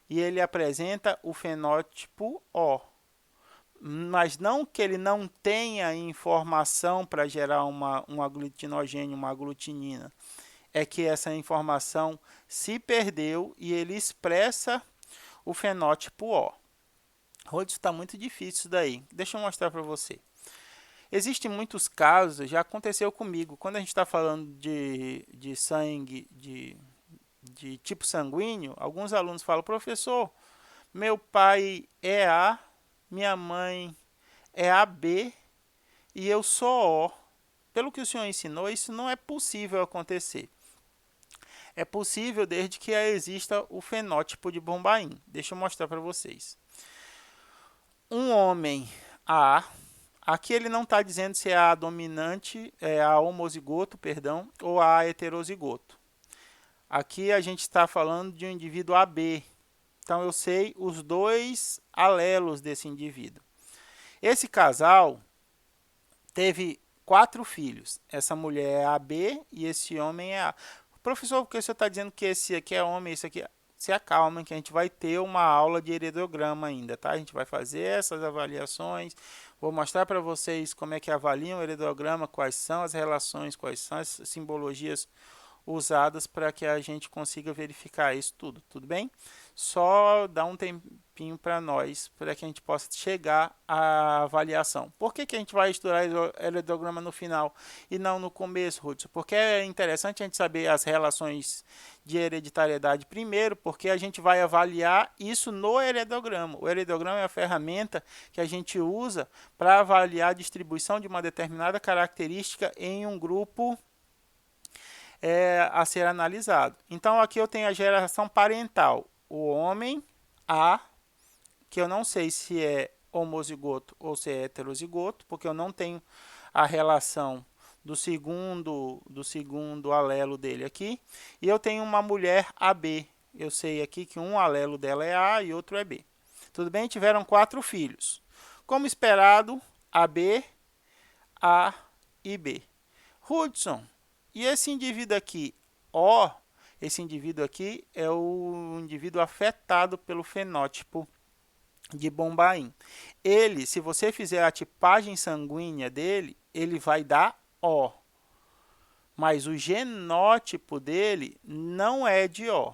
e ele apresenta o fenótipo O. Mas não que ele não tenha informação para gerar um aglutinogênio, uma aglutinina. é que essa informação se perdeu e ele expressa o fenótipo O. Rodolfo, está muito difícil isso daí. Deixa eu mostrar para você. Existem muitos casos, já aconteceu comigo, quando a gente está falando de sangue, de tipo sanguíneo, alguns alunos falam, professor, meu pai é A, minha mãe é AB e eu sou O. Pelo que o senhor ensinou, isso não é possível acontecer. É possível desde que exista o fenótipo de Bombaim. Deixa eu mostrar para vocês. Um homem A, aqui ele não está dizendo se é A dominante, é A homozigoto, perdão, ou A heterozigoto. Aqui a gente está falando de um indivíduo AB. Então eu sei os dois alelos desse indivíduo. Esse casal teve 4 filhos. Essa mulher é AB e esse homem é A. Professor, por que você está dizendo que esse aqui é homem e esse aqui é... Se acalmem que a gente vai ter uma aula de heredograma ainda, tá? A gente vai fazer essas avaliações. Vou mostrar para vocês como é que avaliam o heredograma, quais são as relações, quais são as simbologias usadas para que a gente consiga verificar isso tudo, tudo bem? Só dá um tempinho para nós, para que a gente possa chegar à avaliação. Por que a gente vai estudar heredograma no final e não no começo, Hudson? Porque é interessante a gente saber as relações de hereditariedade primeiro, porque a gente vai avaliar isso no heredograma. O heredograma é a ferramenta que a gente usa para avaliar a distribuição de uma determinada característica em um grupo a ser analisado. Então aqui eu tenho a geração parental, o homem A, que eu não sei se é homozigoto ou se é heterozigoto, porque eu não tenho a relação do segundo alelo dele aqui, e eu tenho uma mulher AB, eu sei aqui que um alelo dela é A e outro é B. Tudo bem? Tiveram 4 filhos. Como esperado, AB, A e B. Hudson, e esse indivíduo aqui, O, esse indivíduo aqui é o indivíduo afetado pelo fenótipo de Bombaim. Ele, se você fizer a tipagem sanguínea dele, ele vai dar O. Mas o genótipo dele não é de O.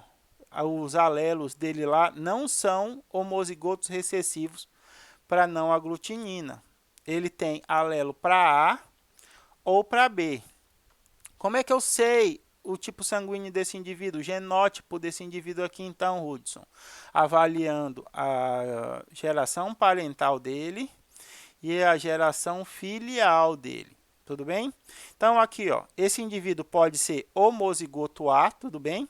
Os alelos dele lá não são homozigotos recessivos para não aglutinina. Ele tem alelo para A ou para B. Como é que eu sei o tipo sanguíneo desse indivíduo, o genótipo desse indivíduo aqui então, Hudson? Avaliando a geração parental dele e a geração filial dele, tudo bem? Então aqui, ó, esse indivíduo pode ser homozigoto A, tudo bem?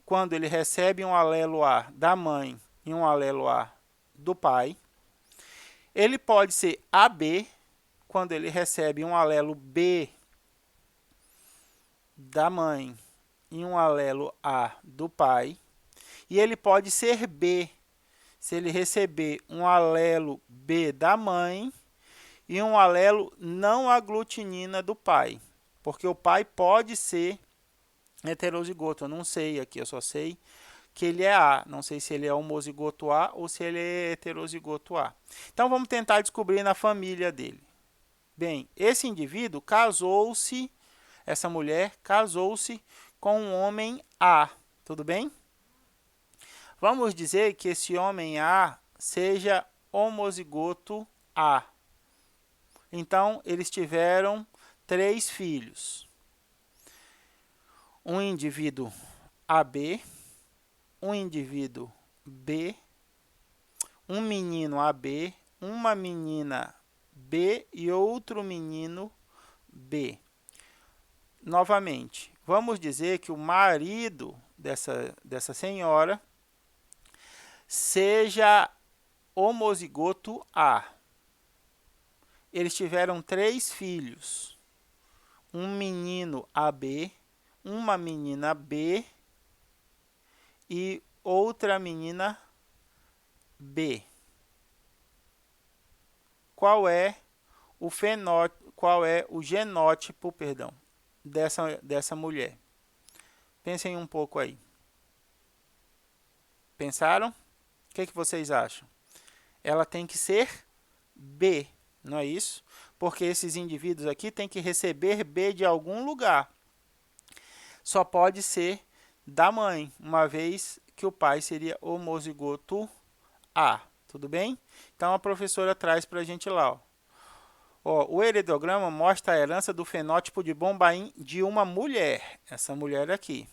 Quando ele recebe um alelo A da mãe e um alelo A do pai. Ele pode ser AB, quando ele recebe um alelo B da mãe e um alelo A do pai, e ele pode ser B, se ele receber um alelo B da mãe e um alelo não aglutinina do pai, porque o pai pode ser heterozigoto, eu não sei aqui, eu só sei que ele é A, não sei se ele é homozigoto A ou se ele é heterozigoto A. Então vamos tentar descobrir na família dele. Bem, esse indivíduo casou-se, essa mulher casou-se com um homem A, tudo bem? Vamos dizer que esse homem A seja homozigoto A. Então, eles tiveram 3 filhos. Um indivíduo AB, um indivíduo B, um menino AB, uma menina B e outro menino B. Novamente, vamos dizer que o marido dessa senhora seja homozigoto A. Eles tiveram 3 filhos, um menino AB, uma menina B e outra menina B. Qual é o genótipo, perdão, dessa mulher? Pensem um pouco aí. Pensaram? O que vocês acham? Ela tem que ser B, não é isso? Porque esses indivíduos aqui têm que receber B de algum lugar. só pode ser da mãe, uma vez que o pai seria homozigoto A. Tudo bem? Então a professora traz para a gente lá. Ó, o heredograma mostra a herança do fenótipo de Bombaim de uma mulher, essa mulher aqui.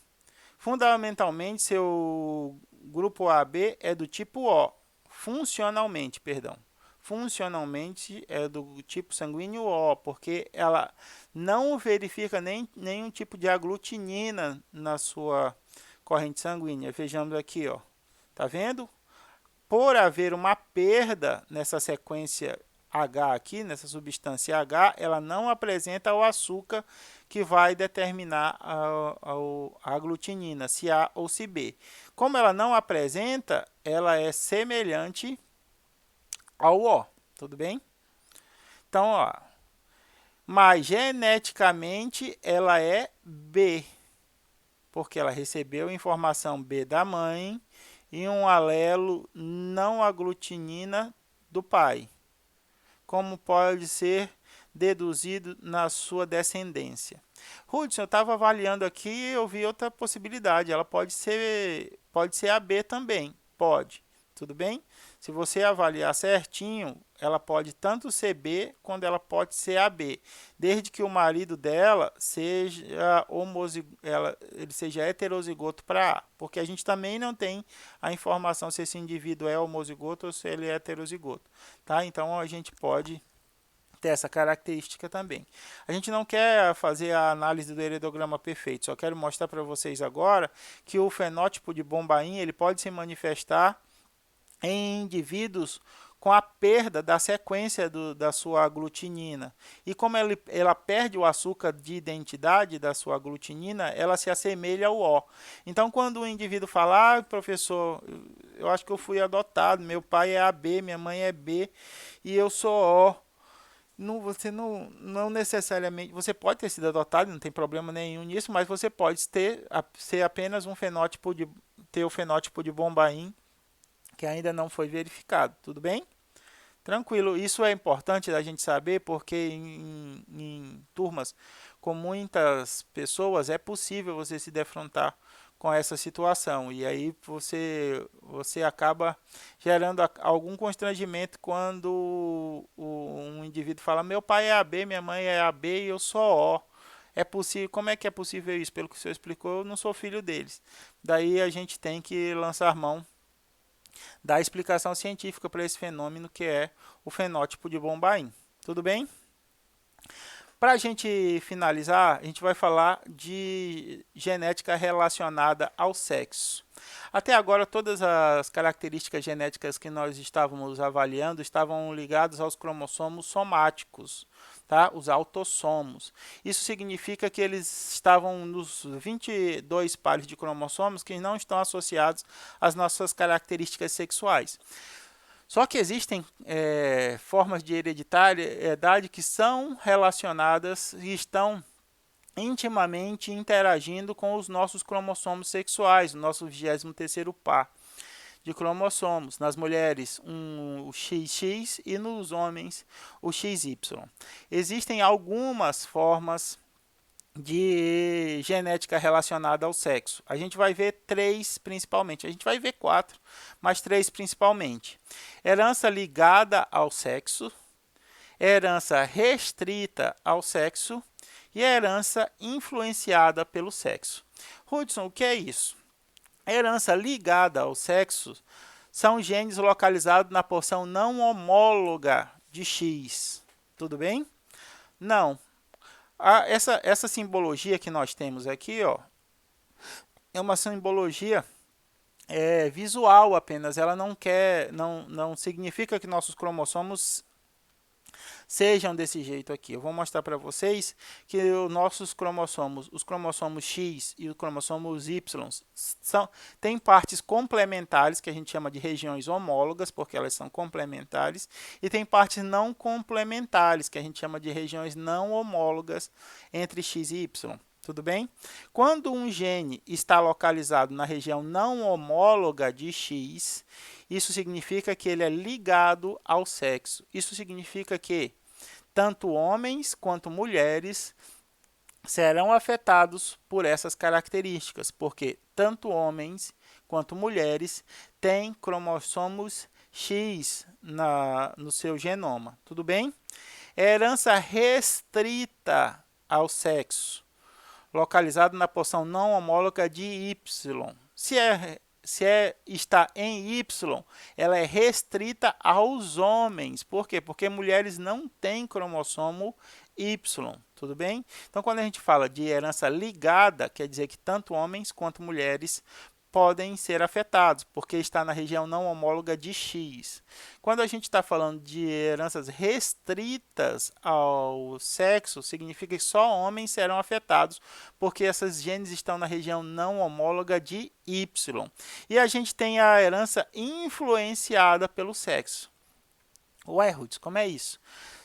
Fundamentalmente, seu grupo AB é do tipo O. Funcionalmente, perdão. Funcionalmente é do tipo sanguíneo O, porque ela não verifica nenhum tipo de aglutinina na sua corrente sanguínea. Vejamos aqui, ó. Tá vendo? Por haver uma perda nessa sequência H aqui, nessa substância H, ela não apresenta o açúcar que vai determinar a aglutinina, se A ou se B. Como ela não apresenta, ela é semelhante ao O, tudo bem? Então, ó, mas geneticamente ela é B, porque ela recebeu informação B da mãe e um alelo não aglutinina do pai, como pode ser deduzido na sua descendência. Hudson, eu estava avaliando aqui e eu vi outra possibilidade. Ela pode ser AB também. Pode. Tudo bem? Se você avaliar certinho, ela pode tanto ser B quanto ela pode ser AB, desde que o marido dela seja ele seja heterozigoto para A, porque a gente também não tem a informação se esse indivíduo é homozigoto ou se ele é heterozigoto, tá? Então a gente pode ter essa característica também. A gente não quer fazer a análise do heredograma perfeito, só quero mostrar para vocês agora que o fenótipo de Bombaim ele pode se manifestar em indivíduos com a perda da sequência da sua aglutinina. E como ela perde o açúcar de identidade da sua aglutinina, ela se assemelha ao O. Então, quando o indivíduo fala, professor, eu acho que eu fui adotado, meu pai é AB, minha mãe é B e eu sou O. Não, você não necessariamente, você pode ter sido adotado, não tem problema nenhum nisso, mas você pode ser apenas um fenótipo ter o fenótipo de Bombaim que ainda não foi verificado, tudo bem? Tranquilo, isso é importante da gente saber porque em turmas com muitas pessoas é possível você se defrontar com essa situação e aí você acaba gerando algum constrangimento quando um indivíduo fala meu pai é AB, minha mãe é AB e eu sou O. É possível, como é que é possível isso? Pelo que o senhor explicou, eu não sou filho deles. Daí a gente tem que lançar mão da explicação científica para esse fenômeno que é o fenótipo de Bombaim. Tudo bem? Para a gente finalizar, a gente vai falar de genética relacionada ao sexo. Até agora, todas as características genéticas que nós estávamos avaliando estavam ligadas aos cromossomos somáticos, tá? Os autossomos. Isso significa que eles estavam nos 22 pares de cromossomos que não estão associados às nossas características sexuais. Só que existem formas de hereditariedade que são relacionadas e estão intimamente interagindo com os nossos cromossomos sexuais, o nosso 23º par de cromossomos. Nas mulheres, o XX e nos homens, o XY. Existem algumas formas de genética relacionada ao sexo. A gente vai ver 3 principalmente. A gente vai ver 4, mas 3 principalmente. Herança ligada ao sexo, herança restrita ao sexo e herança influenciada pelo sexo. Hudson, o que é isso? Herança ligada ao sexo são genes localizados na porção não homóloga de X. Tudo bem? Não. Essa simbologia que nós temos aqui, ó, é uma simbologia visual apenas. Ela não significa que nossos cromossomos sejam desse jeito aqui. Eu vou mostrar para vocês que os nossos cromossomos, os cromossomos X e os cromossomos Y, têm partes complementares, que a gente chama de regiões homólogas, porque elas são complementares, e tem partes não complementares, que a gente chama de regiões não homólogas entre X e Y. Tudo bem? Quando um gene está localizado na região não homóloga de X, isso significa que ele é ligado ao sexo. Isso significa que tanto homens quanto mulheres serão afetados por essas características, porque tanto homens quanto mulheres têm cromossomos X no seu genoma. Tudo bem? Herança restrita ao sexo, localizado na porção não homóloga de Y. Está em Y, ela é restrita aos homens. Por quê? Porque mulheres não têm cromossomo Y, tudo bem? Então, quando a gente fala de herança ligada, quer dizer que tanto homens quanto mulheres podem ser afetados, porque está na região não homóloga de X. Quando a gente está falando de heranças restritas ao sexo, significa que só homens serão afetados, porque essas genes estão na região não homóloga de Y. E a gente tem a herança influenciada pelo sexo. Ué, Ruth, como é isso?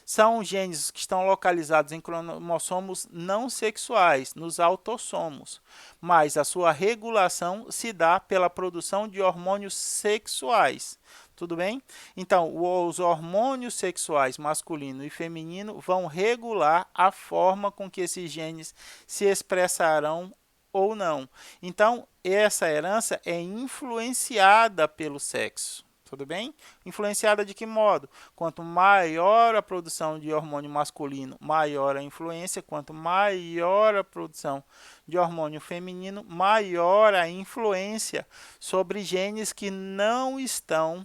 São genes que estão localizados em cromossomos não sexuais, nos autossomos, mas a sua regulação se dá pela produção de hormônios sexuais. Tudo bem? Então, os hormônios sexuais masculino e feminino vão regular a forma com que esses genes se expressarão ou não. Então, essa herança é influenciada pelo sexo. Tudo bem? Influenciada de que modo? Quanto maior a produção de hormônio masculino, maior a influência. Quanto maior a produção de hormônio feminino, maior a influência sobre genes que não estão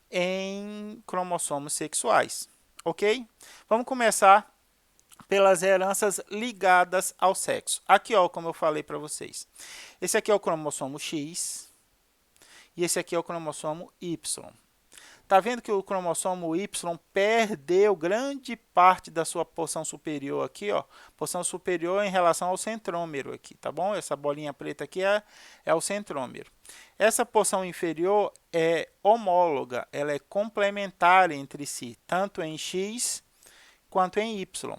em cromossomos sexuais. Ok? Vamos começar pelas heranças ligadas ao sexo. Aqui, ó, como eu falei para vocês. Esse aqui é o cromossomo X e esse aqui é o cromossomo Y. Está vendo que o cromossomo Y perdeu grande parte da sua porção superior aqui, ó, porção superior em relação ao centrômero aqui, tá bom? Essa bolinha preta aqui é o centrômero. Essa porção inferior é homóloga, ela é complementar entre si, tanto em X quanto em Y.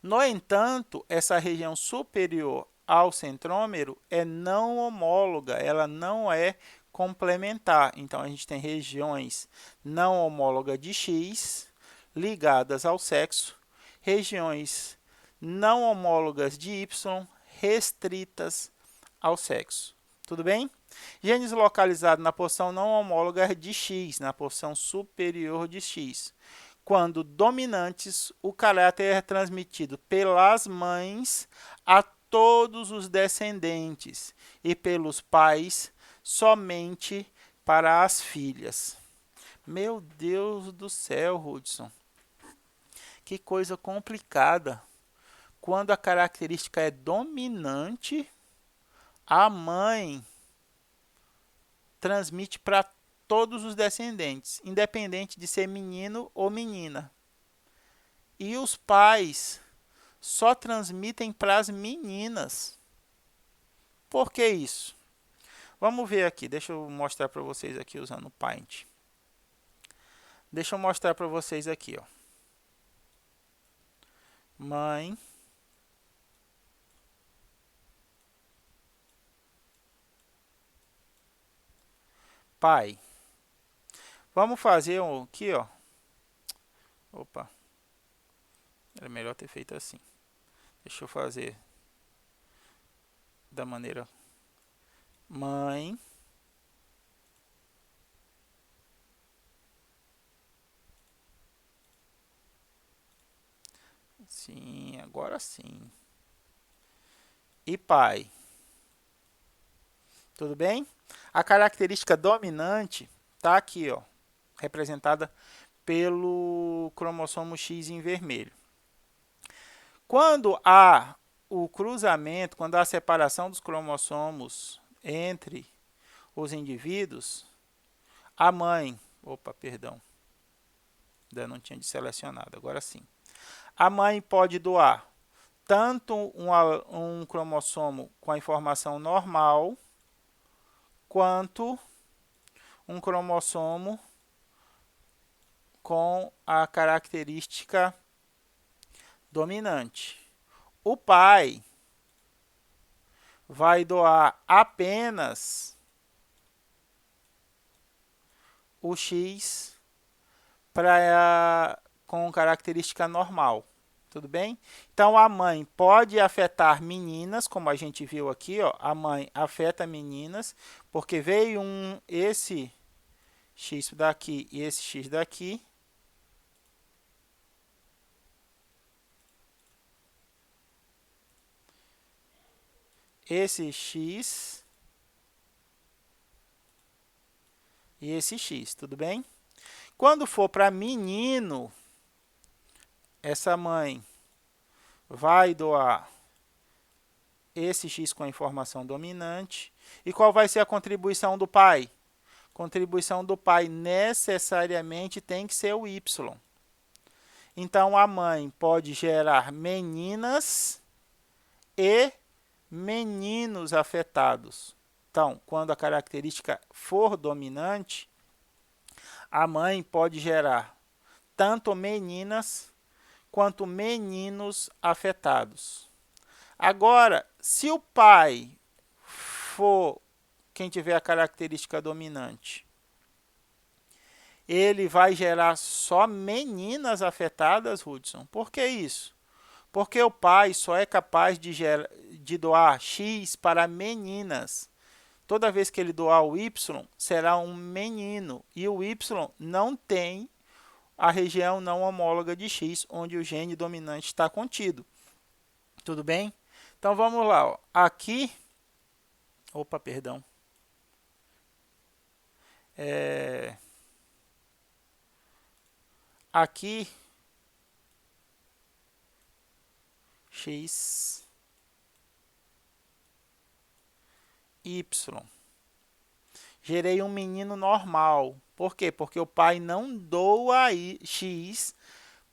No entanto, essa região superior ao centrômero é não homóloga, ela não é complementar. Então, a gente tem regiões não homólogas de X ligadas ao sexo, regiões não homólogas de Y restritas ao sexo. Tudo bem? Genes localizados na porção não homóloga de X, na porção superior de X. Quando dominantes, o caráter é transmitido pelas mães a todos os descendentes e pelos pais somente para as filhas. Meu Deus do céu, Hudson. Que coisa complicada. Quando a característica é dominante, a mãe transmite para todos os descendentes, independente de ser menino ou menina. E os pais só transmitem para as meninas. Por que isso? Vamos ver aqui, deixa eu mostrar para vocês aqui usando o Paint. Deixa eu mostrar para vocês aqui, ó. Mãe. Pai. Vamos fazer aqui, ó. Opa. Era melhor ter feito assim. Deixa eu fazer da maneira mãe. Sim, agora sim. E pai. Tudo bem? A característica dominante está aqui, ó, representada pelo cromossomo X em vermelho. Quando há o cruzamento, quando há a separação dos cromossomos entre os indivíduos, a mãe, ainda não tinha selecionado, agora sim. A mãe pode doar tanto um cromossomo com a informação normal, quanto um cromossomo com a característica dominante. O pai vai doar apenas o X com característica normal. Tudo bem? Então, a mãe pode afetar meninas, como a gente viu aqui, ó, a mãe afeta meninas, porque veio esse X daqui e esse X daqui. Esse X e esse X, tudo bem? Quando for para menino, essa mãe vai doar esse X com a informação dominante. E qual vai ser a contribuição do pai? Contribuição do pai necessariamente tem que ser o Y. Então, a mãe pode gerar meninas e meninos afetados. Então, quando a característica for dominante, a mãe pode gerar tanto meninas quanto meninos afetados. Agora, se o pai for quem tiver a característica dominante, ele vai gerar só meninas afetadas, Hudson. Por que isso? Porque o pai só é capaz de doar X para meninas. Toda vez que ele doar o Y, será um menino. E o Y não tem a região não homóloga de X, onde o gene dominante está contido. Tudo bem? Então, vamos lá. Ó. Aqui... Opa, perdão. Aqui... X... Y. Gerei um menino normal. Por quê? Porque o pai não doa X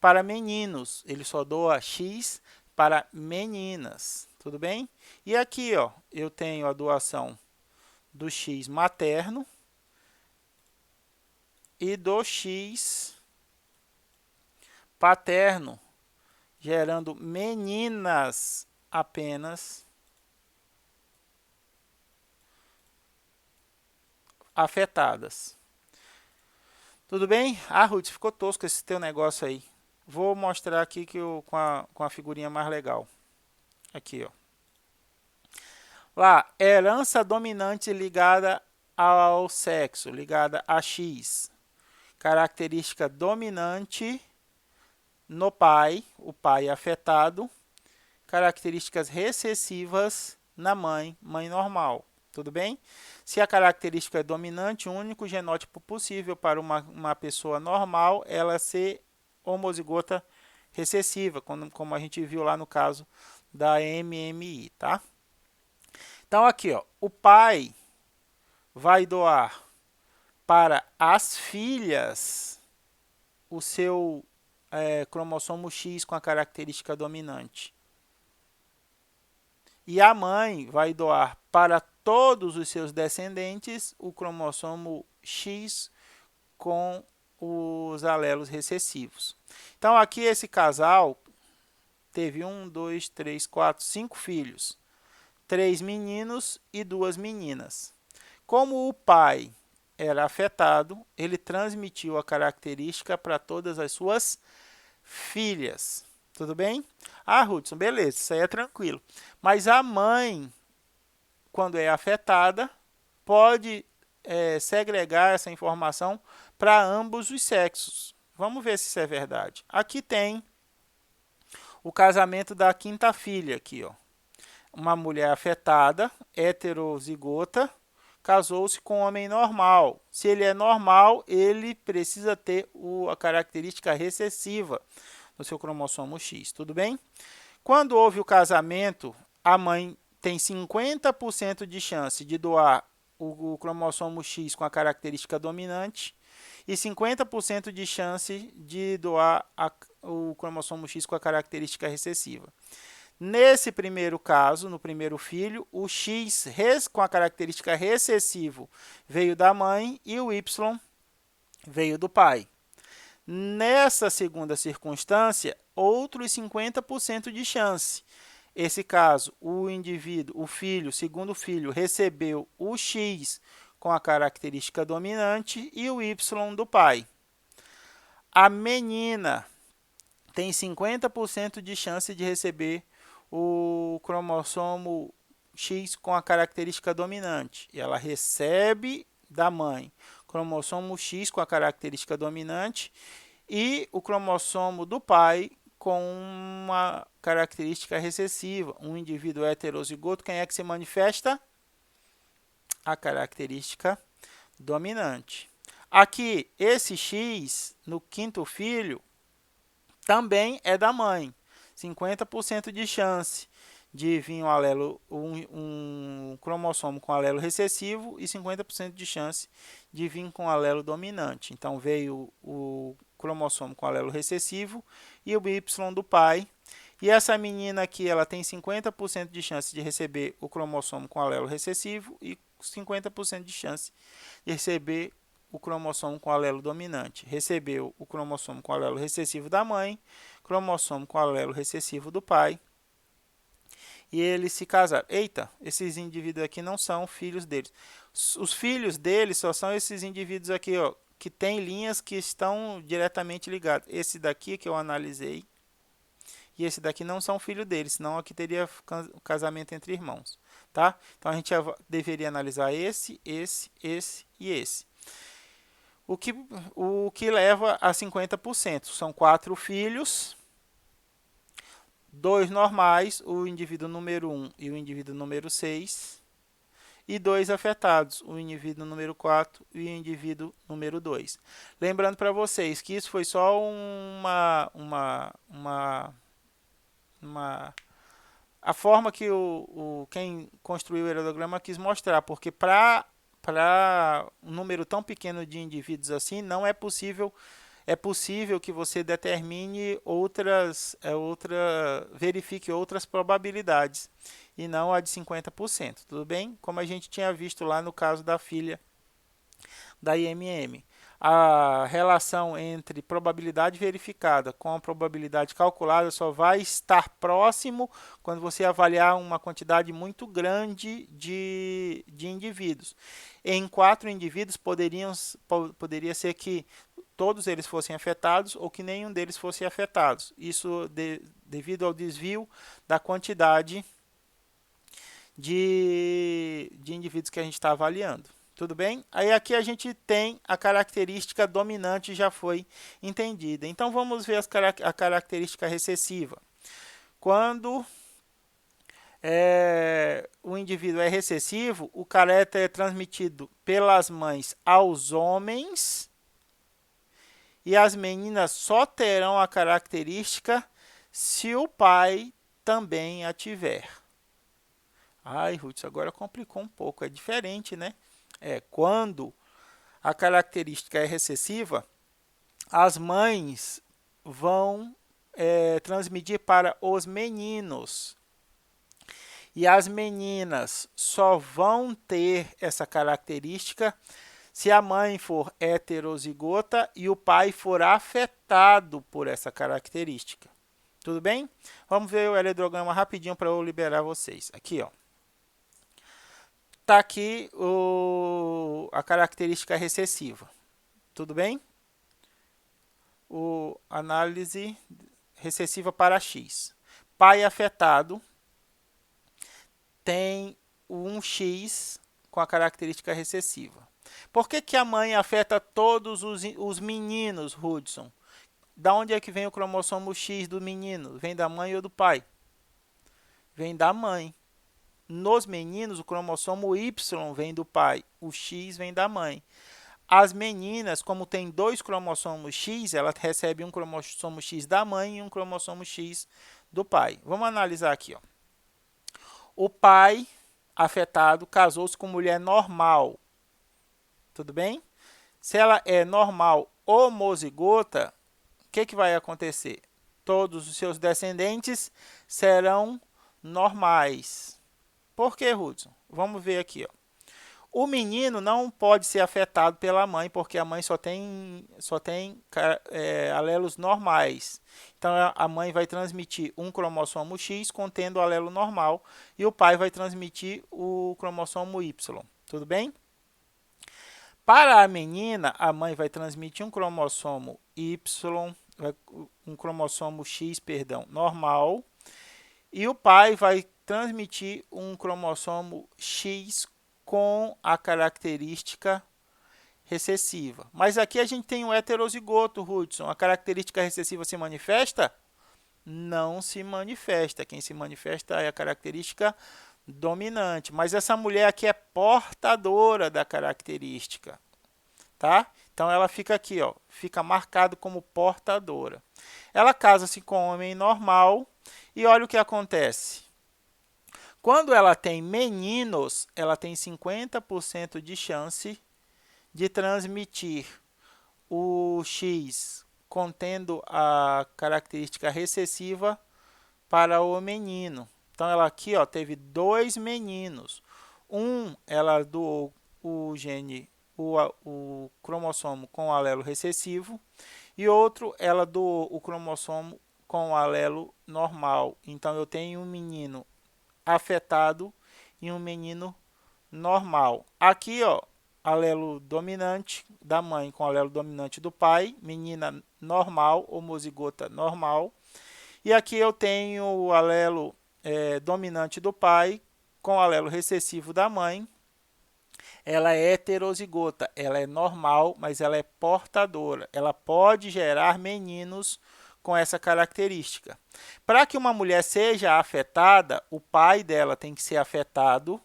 para meninos. Ele só doa X para meninas. Tudo bem? E aqui, ó, eu tenho a doação do X materno e do X paterno, gerando meninas apenas afetadas. Tudo bem? Ah, Ruth, ficou tosco esse teu negócio aí. Vou mostrar aqui que com a figurinha mais legal. Aqui, ó. Lá, herança dominante ligada ao sexo, ligada a X. Característica dominante no pai, o pai afetado. Características recessivas na mãe, mãe normal. Tudo bem? Se a característica é dominante, o único genótipo possível para uma pessoa normal é ela ser homozigota recessiva, como a gente viu lá no caso da MMI, tá? Então, aqui, ó, o pai vai doar para as filhas o seu cromossomo X com a característica dominante. E a mãe vai doar para todos os seus descendentes o cromossomo X com os alelos recessivos. Então, aqui esse casal teve 1, 2, 3, 4, 5 filhos. 3 meninos e 2 meninas. Como o pai era afetado, ele transmitiu a característica para todas as suas filhas. Tudo bem? Ah, Hudson, beleza, isso aí é tranquilo. Mas a mãe, quando é afetada, pode segregar essa informação para ambos os sexos. Vamos ver se isso é verdade. Aqui tem o casamento da quinta filha, aqui, ó. Uma mulher afetada, heterozigota, casou-se com um homem normal. Se ele é normal, ele precisa ter a característica recessiva no seu cromossomo X, tudo bem? Quando houve o casamento, a mãe tem 50% de chance de doar o cromossomo X com a característica dominante e 50% de chance de doar o cromossomo X com a característica recessiva. Nesse primeiro caso, no primeiro filho, o X com a característica recessivo veio da mãe e o Y veio do pai. Nessa segunda circunstância, outros 50% de chance. Esse caso, o indivíduo, o filho, segundo filho, recebeu o X com a característica dominante e o Y do pai. A menina tem 50% de chance de receber o cromossomo X com a característica dominante. E ela recebe da mãe cromossomo X com a característica dominante e o cromossomo do pai com uma característica recessiva. Um indivíduo heterozigoto, quem é que se manifesta? A característica dominante. Aqui, esse X no quinto filho também é da mãe. 50% de chance de vir um cromossomo com alelo recessivo e 50% de chance de vir com alelo dominante. Então, veio o cromossomo com alelo recessivo e o Y do pai. E essa menina aqui, ela tem 50% de chance de receber o cromossomo com alelo recessivo e 50% de chance de receber o cromossomo com alelo dominante. Recebeu o cromossomo com alelo recessivo da mãe, cromossomo com alelo recessivo do pai, e eles se casaram. Eita, esses indivíduos aqui não são filhos deles. Os filhos deles só são esses indivíduos aqui, ó, que têm linhas que estão diretamente ligadas. Esse daqui que eu analisei e esse daqui não são filhos deles, senão aqui teria casamento entre irmãos, tá? Então a gente deveria analisar esse e esse. O que leva a 50%. São 4 filhos, 2 normais, o indivíduo número 1 e o indivíduo número 6, e 2 afetados, o indivíduo número 4 e o indivíduo número 2. Lembrando para vocês que isso foi só a forma que quem construiu o heredograma quis mostrar, porque para um número tão pequeno de indivíduos assim, não é possível, que você determine verifique outras probabilidades, e não a de 50%, tudo bem? Como a gente tinha visto lá no caso da filha da IMM. A relação entre probabilidade verificada com a probabilidade calculada só vai estar próximo quando você avaliar uma quantidade muito grande de indivíduos. Em 4 indivíduos, poderia ser que todos eles fossem afetados ou que nenhum deles fosse afetado. Isso devido ao desvio da quantidade de indivíduos que a gente está avaliando. Tudo bem? Aí aqui a gente tem a característica dominante, já foi entendida. Então vamos ver a característica recessiva. Quando o indivíduo é recessivo, o caráter é transmitido pelas mães aos homens, e as meninas só terão a característica se o pai também a tiver. Ai, Ruth, agora complicou um pouco, é diferente, né? Quando a característica é recessiva, as mães vão transmitir para os meninos. E as meninas só vão ter essa característica se a mãe for heterozigota e o pai for afetado por essa característica. Tudo bem? Vamos ver o heredograma rapidinho para eu liberar vocês. Aqui, ó. Está aqui a característica recessiva. Tudo bem? Análise recessiva para X. Pai afetado tem um X com a característica recessiva. Por que a mãe afeta todos os meninos, Hudson? Da onde é que vem o cromossomo X do menino? Vem da mãe ou do pai? Vem da mãe. Nos meninos, o cromossomo Y vem do pai, o X vem da mãe. As meninas, como tem 2 cromossomos X, elas recebem um cromossomo X da mãe e um cromossomo X do pai. Vamos analisar aqui, ó. O pai afetado casou-se com mulher normal. Tudo bem? Se ela é normal homozigota, o que vai acontecer? Todos os seus descendentes serão normais. Por que, Hudson? Vamos ver aqui, ó. O menino não pode ser afetado pela mãe, porque a mãe só tem alelos normais. Então, a mãe vai transmitir um cromossomo X contendo o alelo normal e o pai vai transmitir o cromossomo Y. Tudo bem? Para a menina, a mãe vai transmitir um cromossomo Y um cromossomo X, perdão, normal, e o pai vai transmitir um cromossomo X com a característica recessiva. Mas aqui a gente tem um heterozigoto, Hudson. A característica recessiva se manifesta? Não se manifesta. Quem se manifesta é a característica dominante. Mas essa mulher aqui é portadora da característica, tá? Então ela fica aqui, ó, fica marcado como portadora. Ela casa-se com um homem normal e olha o que acontece. Quando ela tem meninos, ela tem 50% de chance de transmitir o X contendo a característica recessiva para o menino. Então ela aqui, ó, teve 2 meninos. Ela doou o gene, o cromossomo com o alelo recessivo, e outro ela doou o cromossomo com o alelo normal. Então eu tenho um menino afetado e um menino normal. Aqui, ó, alelo dominante da mãe com alelo dominante do pai, menina normal, homozigota normal. E aqui eu tenho o alelo dominante do pai com alelo recessivo da mãe. Ela é heterozigota, ela é normal, mas ela é portadora. Ela pode gerar meninos com essa característica. Para que uma mulher seja afetada, o pai dela tem que ser afetado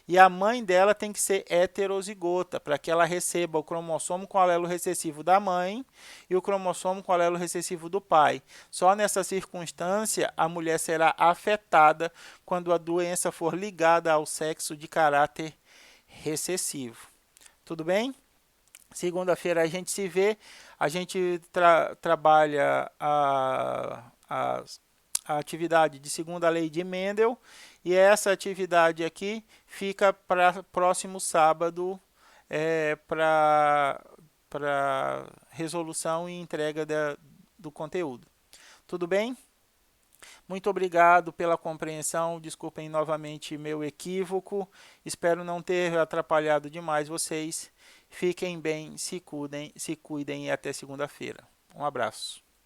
e a mãe dela tem que ser heterozigota, para que ela receba o cromossomo com alelo recessivo da mãe e o cromossomo com alelo recessivo do pai. Só nessa circunstância, a mulher será afetada quando a doença for ligada ao sexo de caráter recessivo. Tudo bem? Segunda-feira a gente se vê. A gente trabalha a atividade de segunda lei de Mendel, e essa atividade aqui fica para próximo sábado para resolução e entrega do conteúdo. Tudo bem? Muito obrigado pela compreensão. Desculpem novamente meu equívoco. Espero não ter atrapalhado demais vocês. Fiquem bem, se cuidem e até segunda-feira. Um abraço.